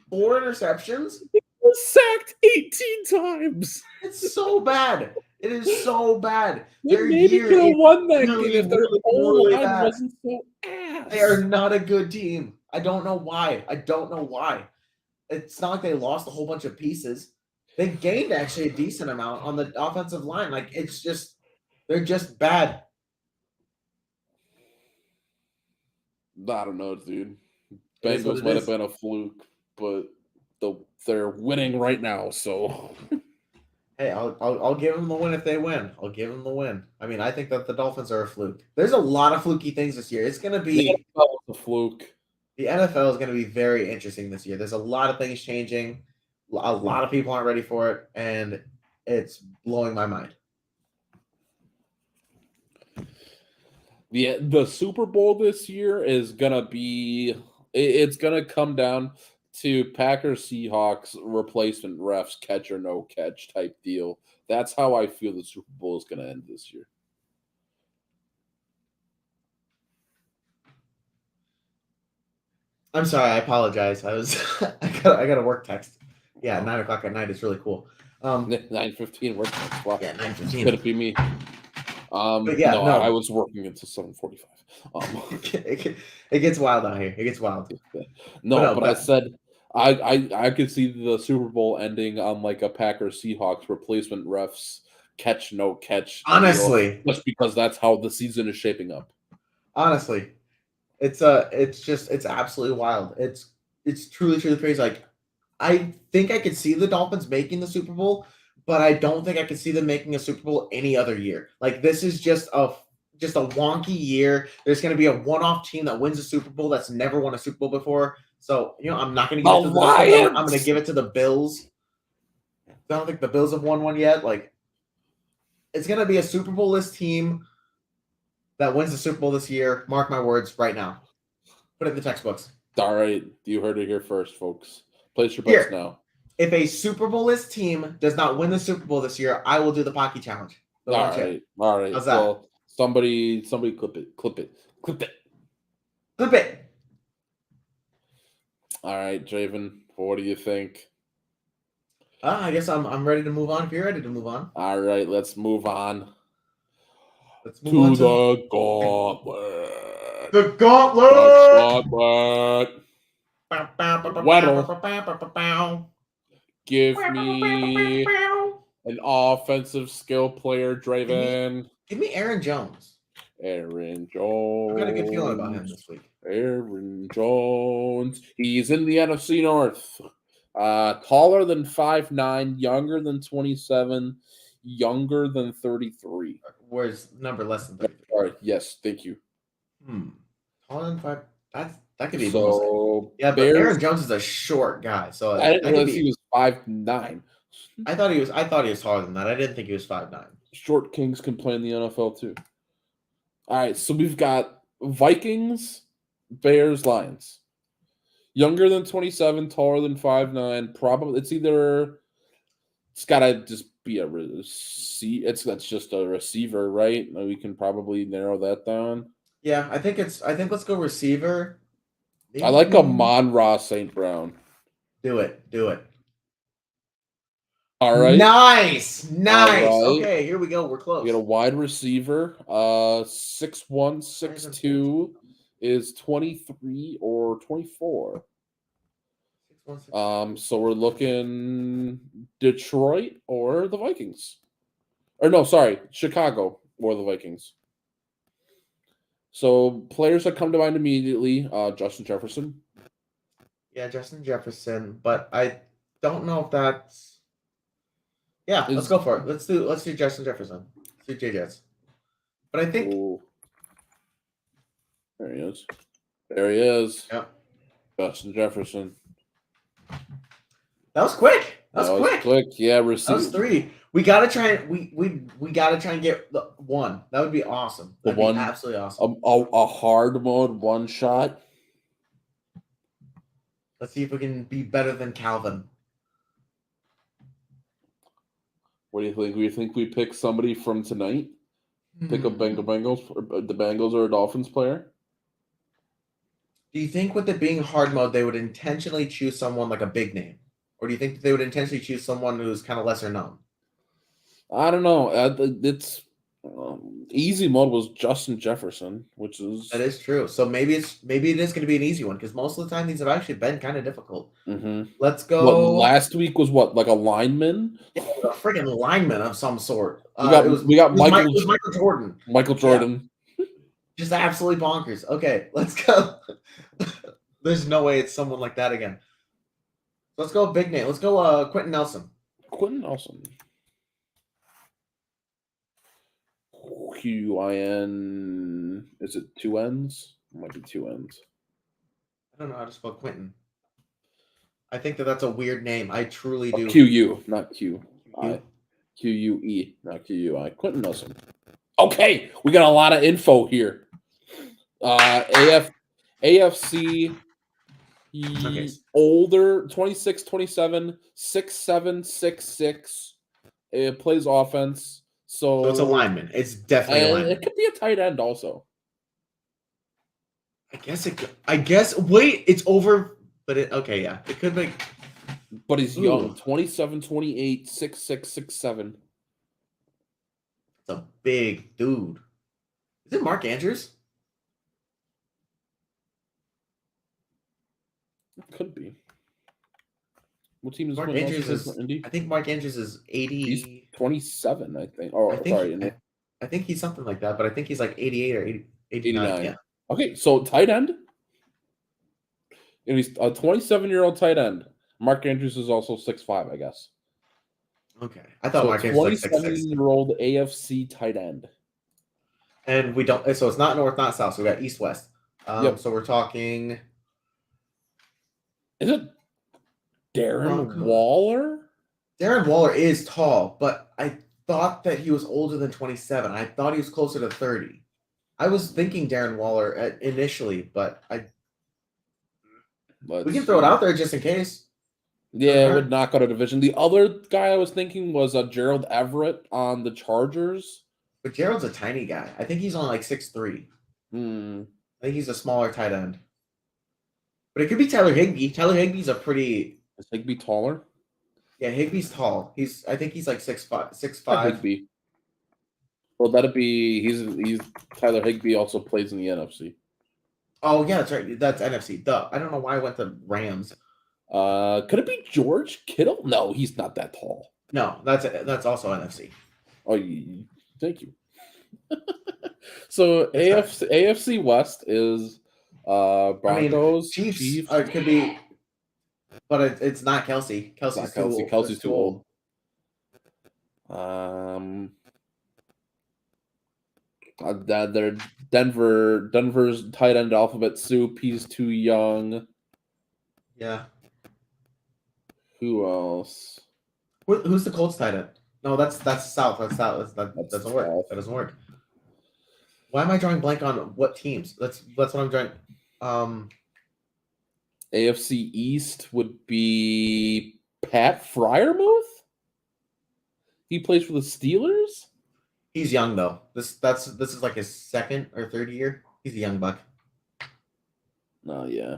4 interceptions? He was sacked 18 times. It's so bad. It is so bad. They maybe could have won that game if their whole really line bad. wasn't so ass. They are not a good team. I don't know why. It's not like they lost a whole bunch of pieces. They gained actually a decent amount on the offensive line. Like they're just bad. I don't know, dude. Bengals might have been a fluke, but they're winning right now. So, hey, I'll give them the win if they win. I'll give them the win. I mean, I think that the Dolphins are a fluke. There's a lot of fluky things this year. It's going to be a fluke. The NFL is going to be very interesting this year. There's a lot of things changing. A lot of people aren't ready for it, and it's blowing my mind. Yeah, the Super Bowl this year is gonna be. It's gonna come down to Packers Seahawks replacement refs catch or no catch type deal. That's how I feel the Super Bowl is gonna end this year. I'm sorry. I apologize. I got a work text. Yeah, 9:00 at night is really cool. 9:15 work text. Wow. Yeah, 9:15. Could it be me? But yeah, no, I was working until 7:45. It gets wild out here. It gets wild. But I said I could see the Super Bowl ending on like a Packers Seahawks replacement refs catch no catch. Honestly, just because that's how the season is shaping up. Honestly, it's absolutely wild. It's truly crazy. Like, I think I could see the Dolphins making the Super Bowl, but I don't think I could see them making a Super Bowl any other year. Like, this is just a wonky year. There's going to be a one-off team that wins a Super Bowl that's never won a Super Bowl before. So, I'm not going to give it to the Lions. I'm going to give it to the Bills. I don't think the Bills have won one yet. Like, it's going to be a Super Bowl-less team that wins the Super Bowl this year. Mark my words right now. Put it in the textbooks. All right. You heard it here first, folks. Place your bets now. If a Super Bowl-less team does not win the Super Bowl this year, I will do the Pocky Challenge. All right. How's that? Well, somebody clip it. All right, Draven, what do you think? I guess I'm ready to move on. If you're ready to move on. All right, let's move on. Let's move on to the gauntlet. The gauntlet. Weddle. Give me an offensive skill player, Draven. Give me Aaron Jones. Aaron Jones. I've got a good feeling about him this week. Aaron Jones. He's in the NFC North. Taller than 5'9", younger than 27, younger than 33. Where's number less than 33? All right. Yes, thank you. Taller than 5. That could be so. Yeah, but Aaron Jones is a short guy, so I didn't realize he was 5'9". I thought he was taller than that. I didn't think he was 5'9". Short kings can play in the NFL too. All right, so we've got Vikings, Bears, Lions. Younger than 27, taller than 5'9". Probably it's gotta just be that's just a receiver, right? We can probably narrow that down. Yeah, I think let's go receiver. I like Amon-Ra St. Brown. Do it. All right. Nice. Right. Okay, here we go. We're close. We got a wide receiver. 6'1", 6'2", is 23 or 24. So we're looking Detroit or the Vikings. Or no, sorry, Chicago or the Vikings. So players that come to mind immediately, Justin Jefferson. Yeah, Justin Jefferson, but I don't know if that's. Yeah, let's go for it. Let's do Justin Jefferson. Let's do J-Jets. But I think. Ooh. There he is. Yep. Justin Jefferson. That was quick. That was quick. Quick. Yeah, That was 3. We gotta try and we gotta try and get the 1. That would be awesome. That'd be absolutely awesome. A hard mode 1 shot. Let's see if we can be better than Calvin. What do you think? We think we pick somebody from tonight? Pick a Bengals, or the Bengals or a Dolphins player? Do you think with it being hard mode, they would intentionally choose someone like a big name? Or do you think they would intentionally choose someone who's kind of lesser known? I don't know. It's easy mode was Justin Jefferson, which is that is true. So maybe it is going to be an easy one because most of the time these have actually been kind of difficult. Mm-hmm. Let's go. Last week was what, like a lineman? Yeah, a freaking lineman of some sort. We got Michael Jordan. Michael Jordan. Yeah. Just absolutely bonkers. Okay, let's go. There's no way it's someone like that again. Let's go big name. Let's go Quentin Nelson. Quentin Nelson. QIN. Is it 2 N's? It might be 2 N's. I don't know how to spell Quentin. I think that's a weird name. I truly do. QU, not Q. QUE, not QUI. Quentin Nelson. Okay, we got a lot of info here. AFC older, 26, 27, 6'7", 6'6". It plays offense. So it's a lineman. It's definitely a lineman. It could be a tight end also. I guess. Wait, it's over. But okay, yeah, it could be. But he's young, 27, 28, 6'6", 6'7". It's a big dude. Is it Mark Andrews? It could be. What team is Mark Andrews? I think Mark Andrews is 80. He's 27, I think. Oh, I think he's something like that, but I think he's like 88 or 89. Yeah. Okay, so tight end. And he's a 27-year-old tight end. Mark Andrews is also 6'5", I guess. Okay. I thought Mark Andrews was like 6'6". 27-year-old AFC tight end. And we don't, so it's not north, not south. So we got east, west. Yep. So we're talking. Is it Darren Waller? Darren Waller is tall, but I thought that he was older than 27. I thought he was closer to 30. I was thinking Darren Waller initially, but we can throw it out there just in case. Yeah, it would knock out a division. The other guy I was thinking was Gerald Everett on the Chargers. But Gerald's a tiny guy. I think he's only like 6'3". I think he's a smaller tight end. But it could be Tyler Higbee. Tyler Higbee's a pretty. Is Higbee taller? Yeah, Higbee's tall. I think he's like 6'5". Higbee. Well, that'd be he's Tyler Higbee also plays in the NFC. Oh yeah, that's right. That's NFC. Duh. I don't know why I went to Rams. Could it be George Kittle? No, he's not that tall. No, that's also NFC. Oh, thank you. So AFC West is Broncos, Chiefs. It could be, but it's not Kelsey. Kelsey's too old. They're Denver's tight end alphabet soup. He's too young. Yeah. Who else? Who's the Colts tight end? No, that's South. That doesn't work. South. That doesn't work. Why am I drawing blank on what teams? That's what I'm drawing. AFC East would be Pat Freiermuth. He plays for the Steelers. He's young though. This is like his second or third year. He's a young buck. Oh yeah.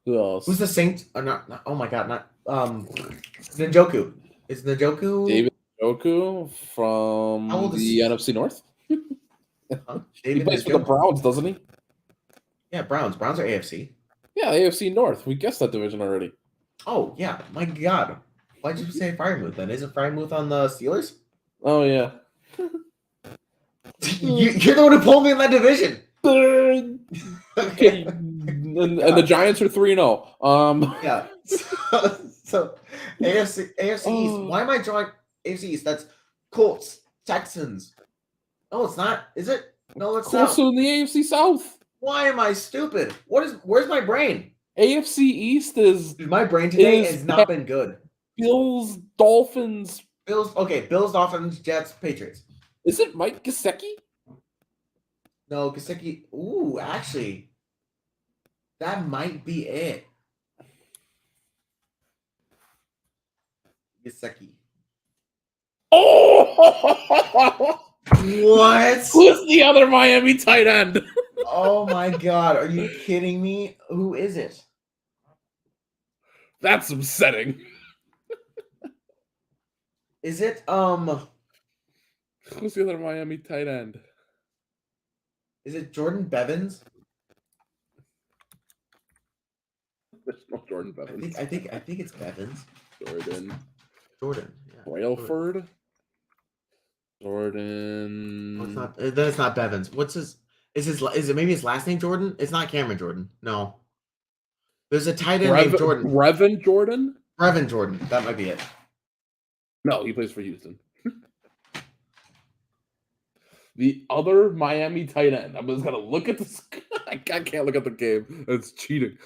Who else? Who's the Saints? Not oh my god, not Njoku. Is Njoku David Njoku from the NFC North? He plays for the Browns, doesn't he? Yeah, Browns. Browns are AFC. Yeah, AFC North. We guessed that division already. Oh yeah, my god. Why did you say Freiermuth then? Isn't Freiermuth on the Steelers? Oh yeah. You're the one who pulled me in that division. Okay. And the Giants are 3-0. Yeah. So AFC East. Why am I drawing AFC East? That's Colts, Texans. No, it's not. Is it? No, it's not. Also in the AFC South. Why am I stupid? Where's my brain? AFC East is. Dude, my brain today has not been good. Bills, Dolphins. Bills. Okay, Bills, Dolphins, Jets, Patriots. Is it Mike Gesicki? No, Gesicki. Ooh, actually, that might be it. Gesicki. Oh! What? Who's the other Miami tight end? Oh my God! Are you kidding me? Who is it? That's upsetting. Is it Who's the other Miami tight end? Is it Jordan Bevins? There's no Jordan Bevins. I think it's Bevins. Jordan. Yeah. Brailford. Jordan. No, it's not. Then it's not Bevins. What's his? Is it maybe his last name Jordan? It's not Cameron Jordan. No. There's a tight end named Jordan. Brevin Jordan. Brevin Jordan. That might be it. No, he plays for Houston. The other Miami tight end. I'm just gonna look at this. I can't look at the game. It's cheating.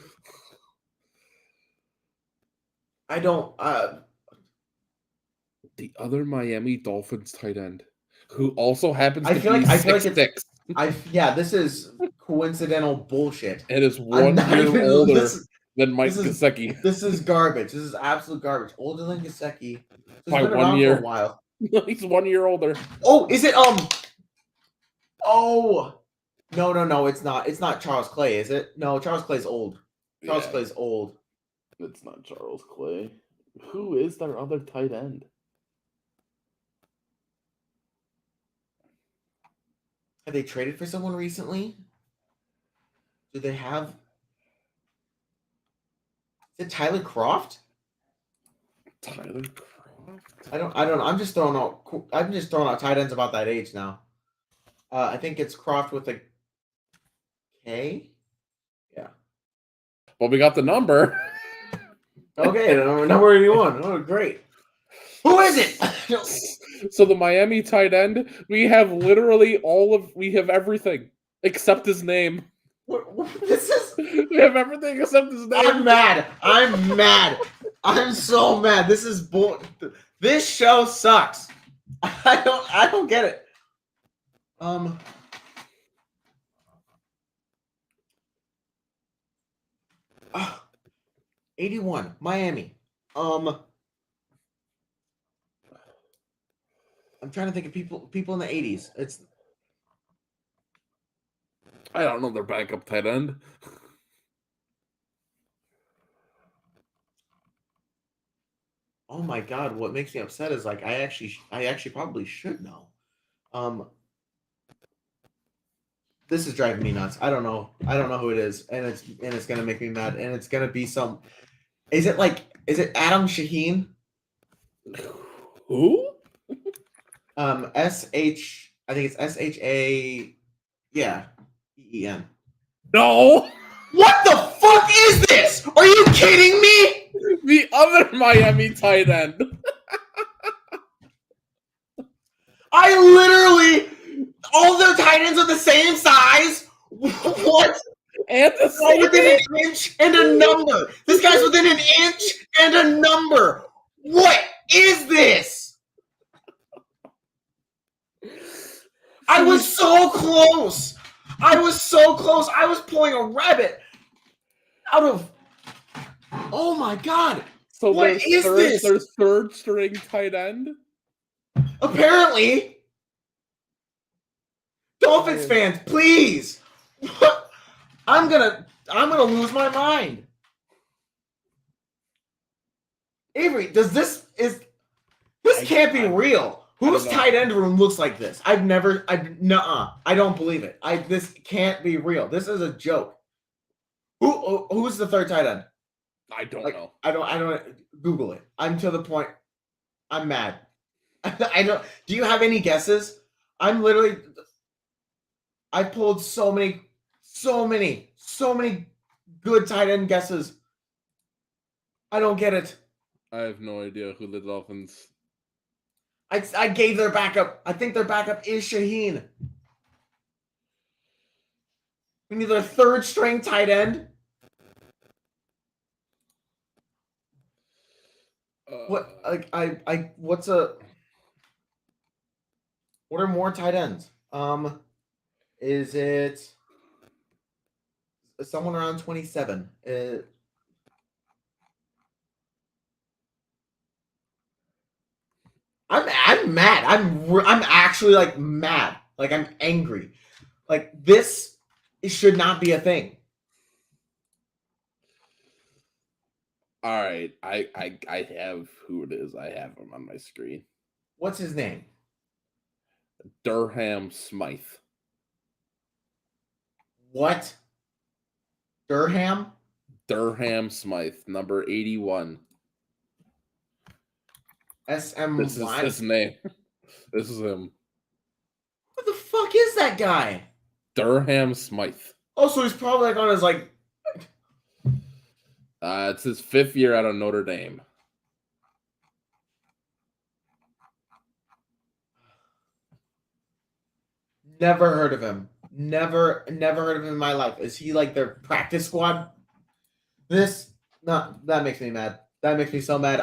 I don't. The other Miami Dolphins tight end, who also happens to be I feel like 6'6". Yeah, this is coincidental bullshit. It is 1 year older than Mike Gesicki. This is garbage. This is absolute garbage. Older than Gesicki. By 1 year. For a while. He's 1 year older. Oh, is it Oh, no, it's not. It's not Charles Clay, is it? No, Charles Clay's old. Charles Clay's old. It's not Charles Clay. Who is their other tight end? Have they traded for someone recently? Do they have? Is it Tyler Croft? Tyler Croft? I don't know. I'm just throwing out tight ends about that age now. I think it's Croft with a K. Yeah. Well, we got the number. Okay, number 81. Oh, great. Who is it? So the Miami tight end, we have literally we have everything except his name. This is. We have everything except his name. I'm mad. I'm so mad. This is bull. This show sucks. I don't get it. 81 Miami. I'm trying to think of people in the 80s. I don't know their backup tight end. Oh my God! What makes me upset is like I actually probably should know. This is driving me nuts. I don't know who it is, and it's gonna make me mad, and it's gonna be some. Is it Adam Shaheen? Who? S-H. I think it's SHA. Yeah, EEN. No. What the fuck is this? Are you kidding me? The other Miami tight end. I literally. All their tight ends are the same size. What? And within an inch and a number. This guy's within an inch and a number. What is this? I was so close. I was pulling a rabbit out of. Oh my God. So what is this? Their third string tight end? Apparently. Dolphins fans, please. I'm gonna lose my mind. Avery, this can't be real. Whose tight end room looks like this? I don't believe it. This can't be real. This is a joke. Who's the third tight end? I don't know. I don't Google it. I'm to the point. I'm mad. Do you have any guesses? I pulled so many good tight end guesses. I don't get it. I have no idea who the Dolphins. I gave their backup. I think their backup is Shaheen. We need their third string tight end. What what are more tight ends? Is it someone around 27? I'm mad. I'm actually like mad. Like I'm angry. Like this should not be a thing. All right, I have who it is. I have him on my screen. What's his name? Durham Smythe. What? Durham? Durham Smythe, number 81. SM. This is his name. This is him. What the fuck is that guy? Durham Smythe. Oh, so he's probably like on his like. It's his 5th year out of Notre Dame. Never heard of him. Never heard of him in my life. Is he like their practice squad? That makes me mad. That makes me so mad.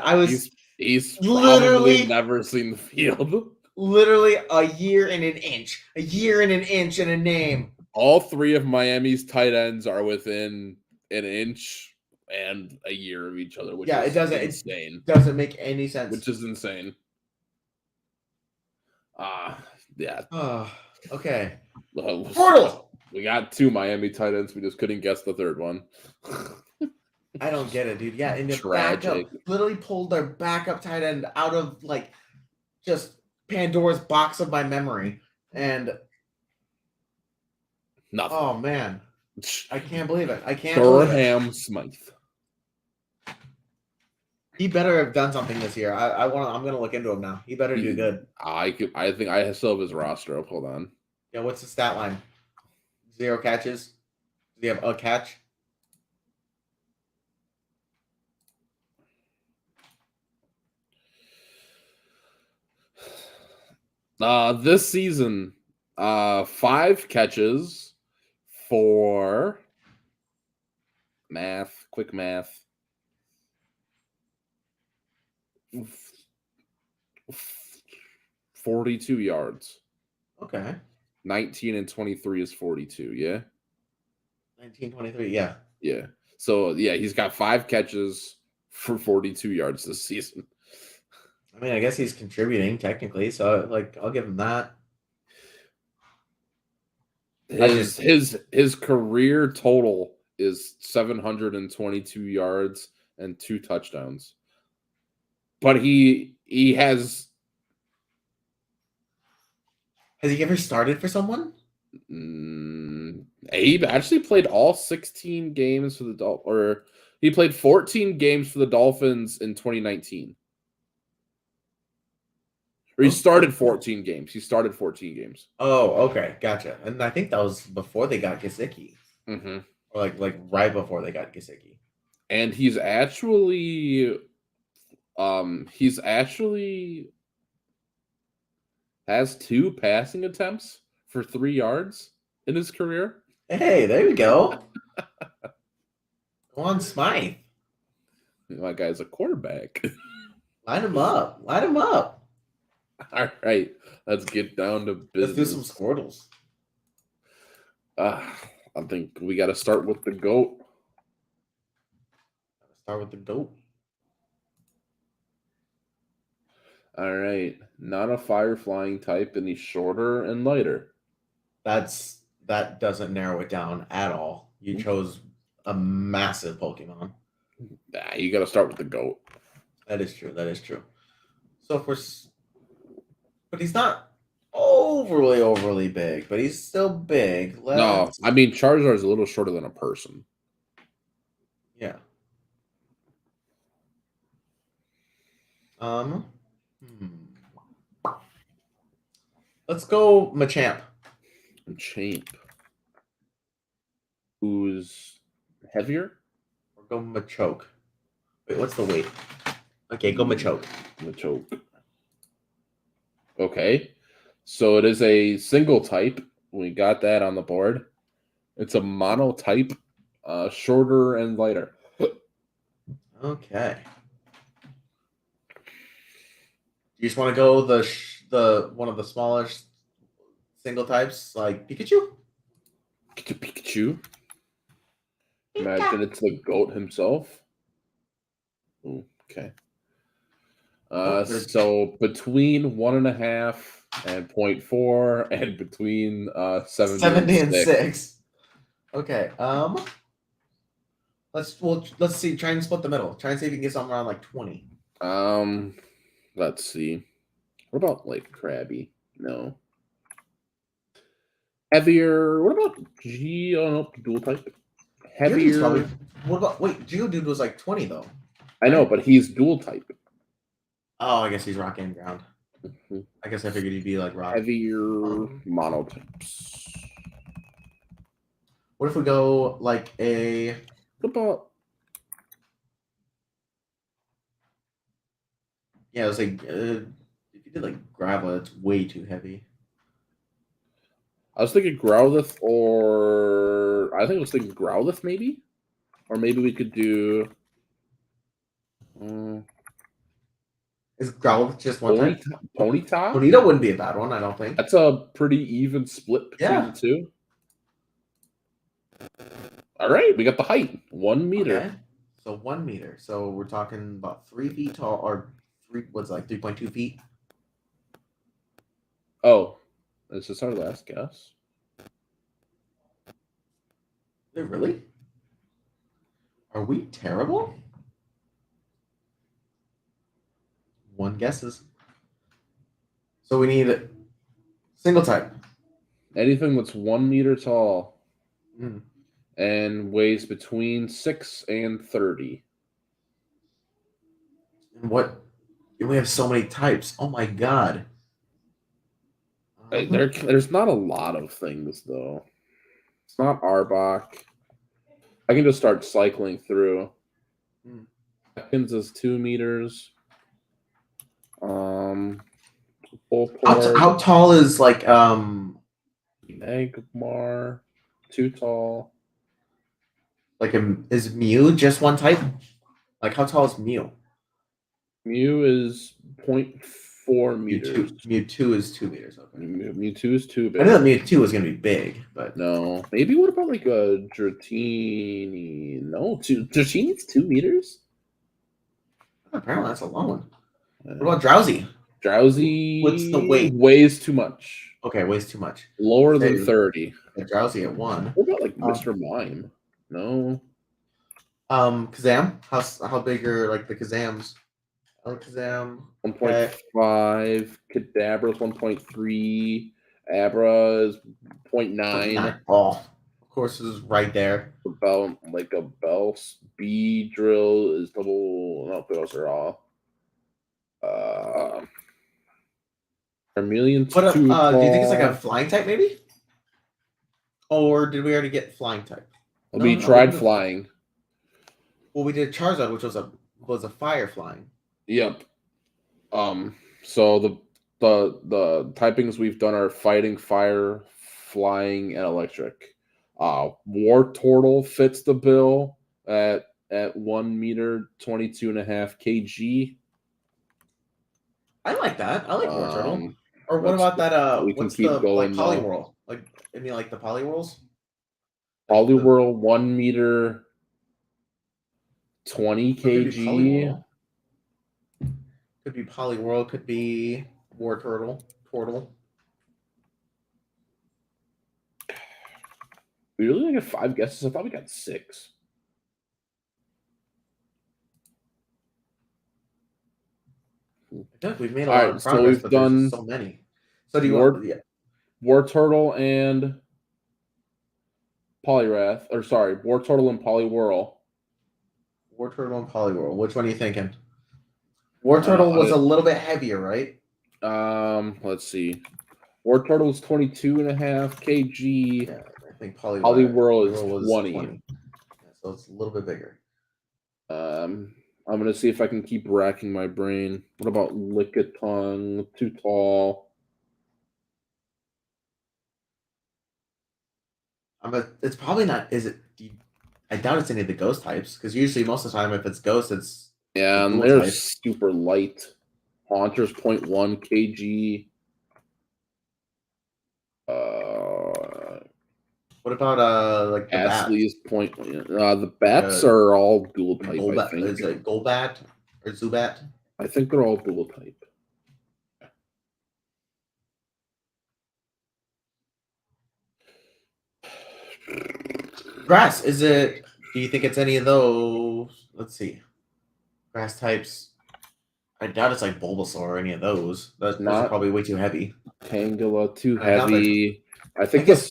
He's literally probably never seen the field. Literally a year and an inch. A year and an inch and a name. All 3 of Miami's tight ends are within an inch and a year of each other, which is insane. It doesn't make any sense. Which is insane. Yeah. Oh, okay. Portal. We got 2 Miami tight ends. We just couldn't guess the 3rd one. I don't get it, dude. Yeah, and the Tragic. backup literally pulled their backup tight end out of like just Pandora's box of my memory, and nothing. Oh man, I can't believe it. I can't. Durham Smythe. He better have done something this year. I'm gonna look into him now. He better do good. I think I still have his roster up. Hold on. Yeah, what's the stat line? 0 catches. Does he have a catch? This season, 5 catches for quick math. 42 yards. Okay. 19 and 23 is 42, yeah? 19, 23, yeah. Yeah. So, yeah, he's got 5 catches for 42 yards this season. I mean, I guess he's contributing technically, so like I'll give him that. His career total is 722 yards and 2 touchdowns. But he has he ever started for someone? He actually played all 16 games for the Dolphins, or he played 14 games for the Dolphins in 2019. Or he started 14 games. Oh, okay, gotcha. And I think that was before they got Gesicki. Mm-hmm. Or like right before they got Gesicki. And he's actually has 2 passing attempts for 3 yards in his career. Hey, there we go. Go on, Smythe. My guy's a quarterback. Line him up. All right, let's get down to business. Let's do some Squirtles. I think we got to start with the GOAT. Start with the GOAT. All right, not a fire flying type, and he's shorter and lighter. That doesn't narrow it down at all. You chose a massive Pokemon. Nah, you got to start with the GOAT. That is true. So but he's not overly big, but he's still big. No, I mean Charizard is a little shorter than a person. Yeah. Let's go Machamp. Who's heavier? Or go Machoke. Wait, what's the weight? Okay, go Machoke. Okay. So it is a single type. We got that on the board. It's a monotype, shorter and lighter. Okay. You just want to go the one of the smallest single types, like Pikachu? Pikachu. Imagine it's the goat himself. Ooh, okay. So between 1.5 and 0.4, and between 70 and 6. Okay. Let's see. Try and split the middle. Try and see if you can get something around like 20. Let's see. What about like Krabby? No. Heavier. What about dual type? Heavier. Probably, what about Geodude was like 20 though. I know, but he's dual type. Oh, I guess he's rock and ground. I guess I figured he'd be like rock. Heavier monotypes. What if we go like a? What about? Yeah, it was like if you did like gravel, it's way too heavy. I was thinking Growlithe, or I think I was thinking Growlithe maybe, or maybe we could do. Is Growlithe just one type? Ponyta? Ponyta wouldn't be a bad one, I don't think. That's a pretty even split between the two. All right, we got the height, 1 meter. Okay. So 1 meter. So we're talking about 3 feet tall, or 3.2 feet. Oh, is this our last guess? Really? Are we terrible? 1 guesses. So we need single type. Anything that's 1 meter tall Mm. and weighs between 6 and 30. And what? We have so many types. Oh my god. There's not a lot of things though. It's not Arbok. I can just start cycling through. Seconds is 2 meters. How tall is like Magmar? Too tall. Like is Mew just 1 type? Like how tall is Mew? Mew is 0.4 meters. Mewtwo is 2 meters. Okay. Mewtwo is 2 big. I know that Mewtwo was gonna be big, but no. Maybe what about like a Dratini? No, Dratini's 2 meters. Apparently that's a long one. What about Drowsy? Drowsy. What's the weight? Weighs too much. Okay, weighs too much. Lower than 30. Drowsy at 1. What about like Mr. Mime? No. Kazam? How big are like the Kazams? Kazam 1.5. Kadabra's 1.3. Abra is 0.9. Oh, of course, this is right there. About like a bell. B drill is double. No, those are all. Charmeleon. What? Do you think it's like a flying type, maybe? Or did we already get flying type? We tried flying. Well, we did Charizard, which was a fire flying. Yep. So the typings we've done are fighting, fire, flying, and electric. Wartortle fits the bill at 1 meter, 22.5 kg. I like that. I like Wartortle. Or what about that? We can what's keep the going. Like Poliwhirl? Like any like the Poliwhirls? Poliwhirl 1 meter, 20 kg. Could be Poliwhirl. Could be Wartortle. We really only got 5 guesses. I thought we got 6. I feel like we've made a lot of progress, but there's so many. So do you want Wartortle and Poliwrath, or sorry, Wartortle and Poliwhirl. Wartortle and Poliwhirl. Which one are you thinking? Wartortle was a little bit heavier, right? Let's see. Wartortle is 22.5 kg. Yeah, I think Poliwhirl is 20. Yeah, so it's a little bit bigger. I'm gonna see if I can keep racking my brain. What about Lickitung? Too tall. It's probably not. Is it? I doubt it's any of the ghost types, because usually most of the time, if it's ghost, it's and they're super light. Haunters 0.1 kg. What about like the bat? Astley's point. The bats are all dual type. I think. Is it Golbat or Zubat? I think they're all dual type. Grass, is it? Do you think it's any of those? Let's see. Grass types. I doubt it's like Bulbasaur or any of those. Those are probably way too heavy. Tangela, too heavy. I think this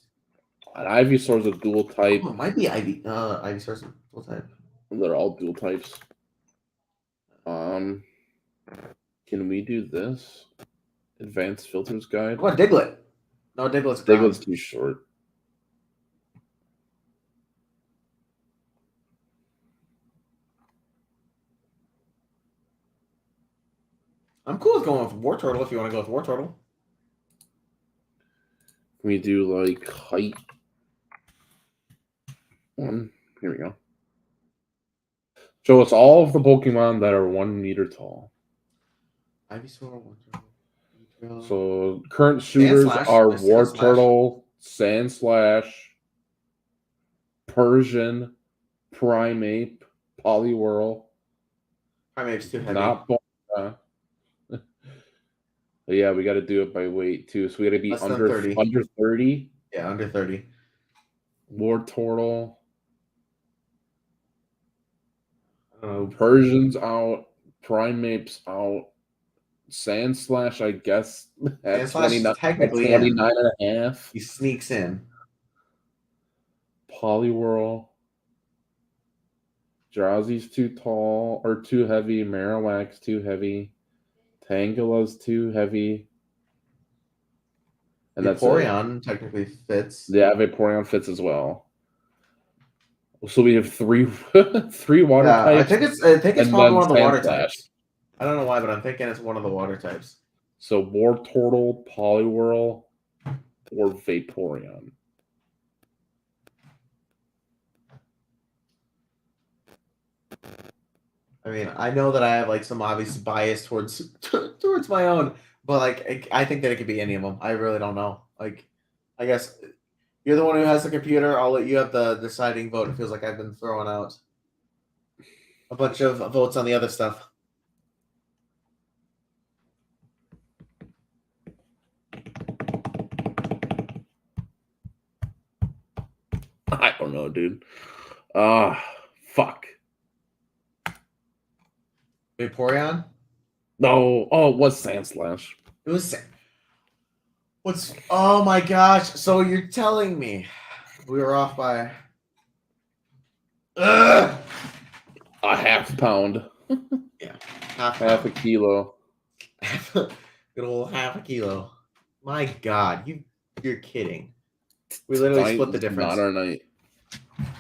an Ivysaur's a dual type. Oh, it might be Ivysaur's a dual type. They're all dual types. Can we do this? Advanced filters guide. What about Diglett? No, Diglett's too short. I'm cool with going with War Turtle if you want to go with War Turtle. Can we do like height? Here we go. Show us all of the Pokemon that are 1 meter tall. Ivysaur, War Turtle. So current shooters are War Turtle, Sandslash, Persian, Primeape, Poliwhirl. Primeape's too heavy. Not yeah, we got to do it by weight too. So we got to be under 30. Under 30. Yeah, under 30. War Turtle. Persian's out. Primeape's out. Sandslash, I guess, at 29 and a half. He sneaks in. Poliwhirl. Drowsy's too tall or too heavy. Marowak's too heavy. Tangela's too heavy. And Vaporeon technically fits. Yeah, Vaporeon fits as well. So we have three water types. I think it's probably one of the water types. I don't know why, but I'm thinking it's one of the water types. So War Turtle, Poliwhirl, or Vaporeon. I mean, I know that I have like some obvious bias towards my own, but like I think that it could be any of them. I really don't know. Like, I guess you're the one who has the computer. I'll let you have the deciding vote. It feels like I've been throwing out a bunch of votes on the other stuff. I don't know, dude. Fuck. Vaporeon? No. Oh, it was Sandslash. It was. Oh my gosh! So you're telling me we were off by a half pound? Yeah, half a kilo. Good old half a kilo. My God, you're kidding. We literally split the difference. Not our night.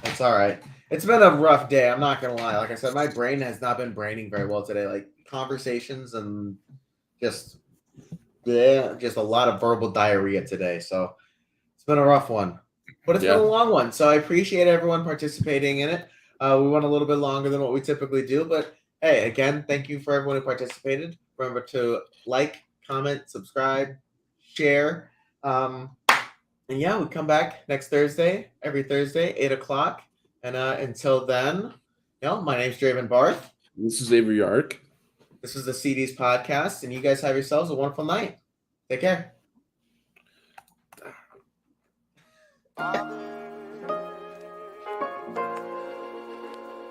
That's all right. It's been a rough day. I'm not gonna lie. Like I said, my brain has not been braining very well today. Like conversations and just a lot of verbal diarrhea today. So it's been a rough one, but it's been a long one. So I appreciate everyone participating in it. We went a little bit longer than what we typically do, but hey, again, thank you for everyone who participated. Remember to like, comment, subscribe, share. And yeah, we come back next Thursday, every Thursday, 8:00. And until then, my name's Draven Barth. This is Avery Ark. This is the CDs podcast, and you guys have yourselves a wonderful night. Take care.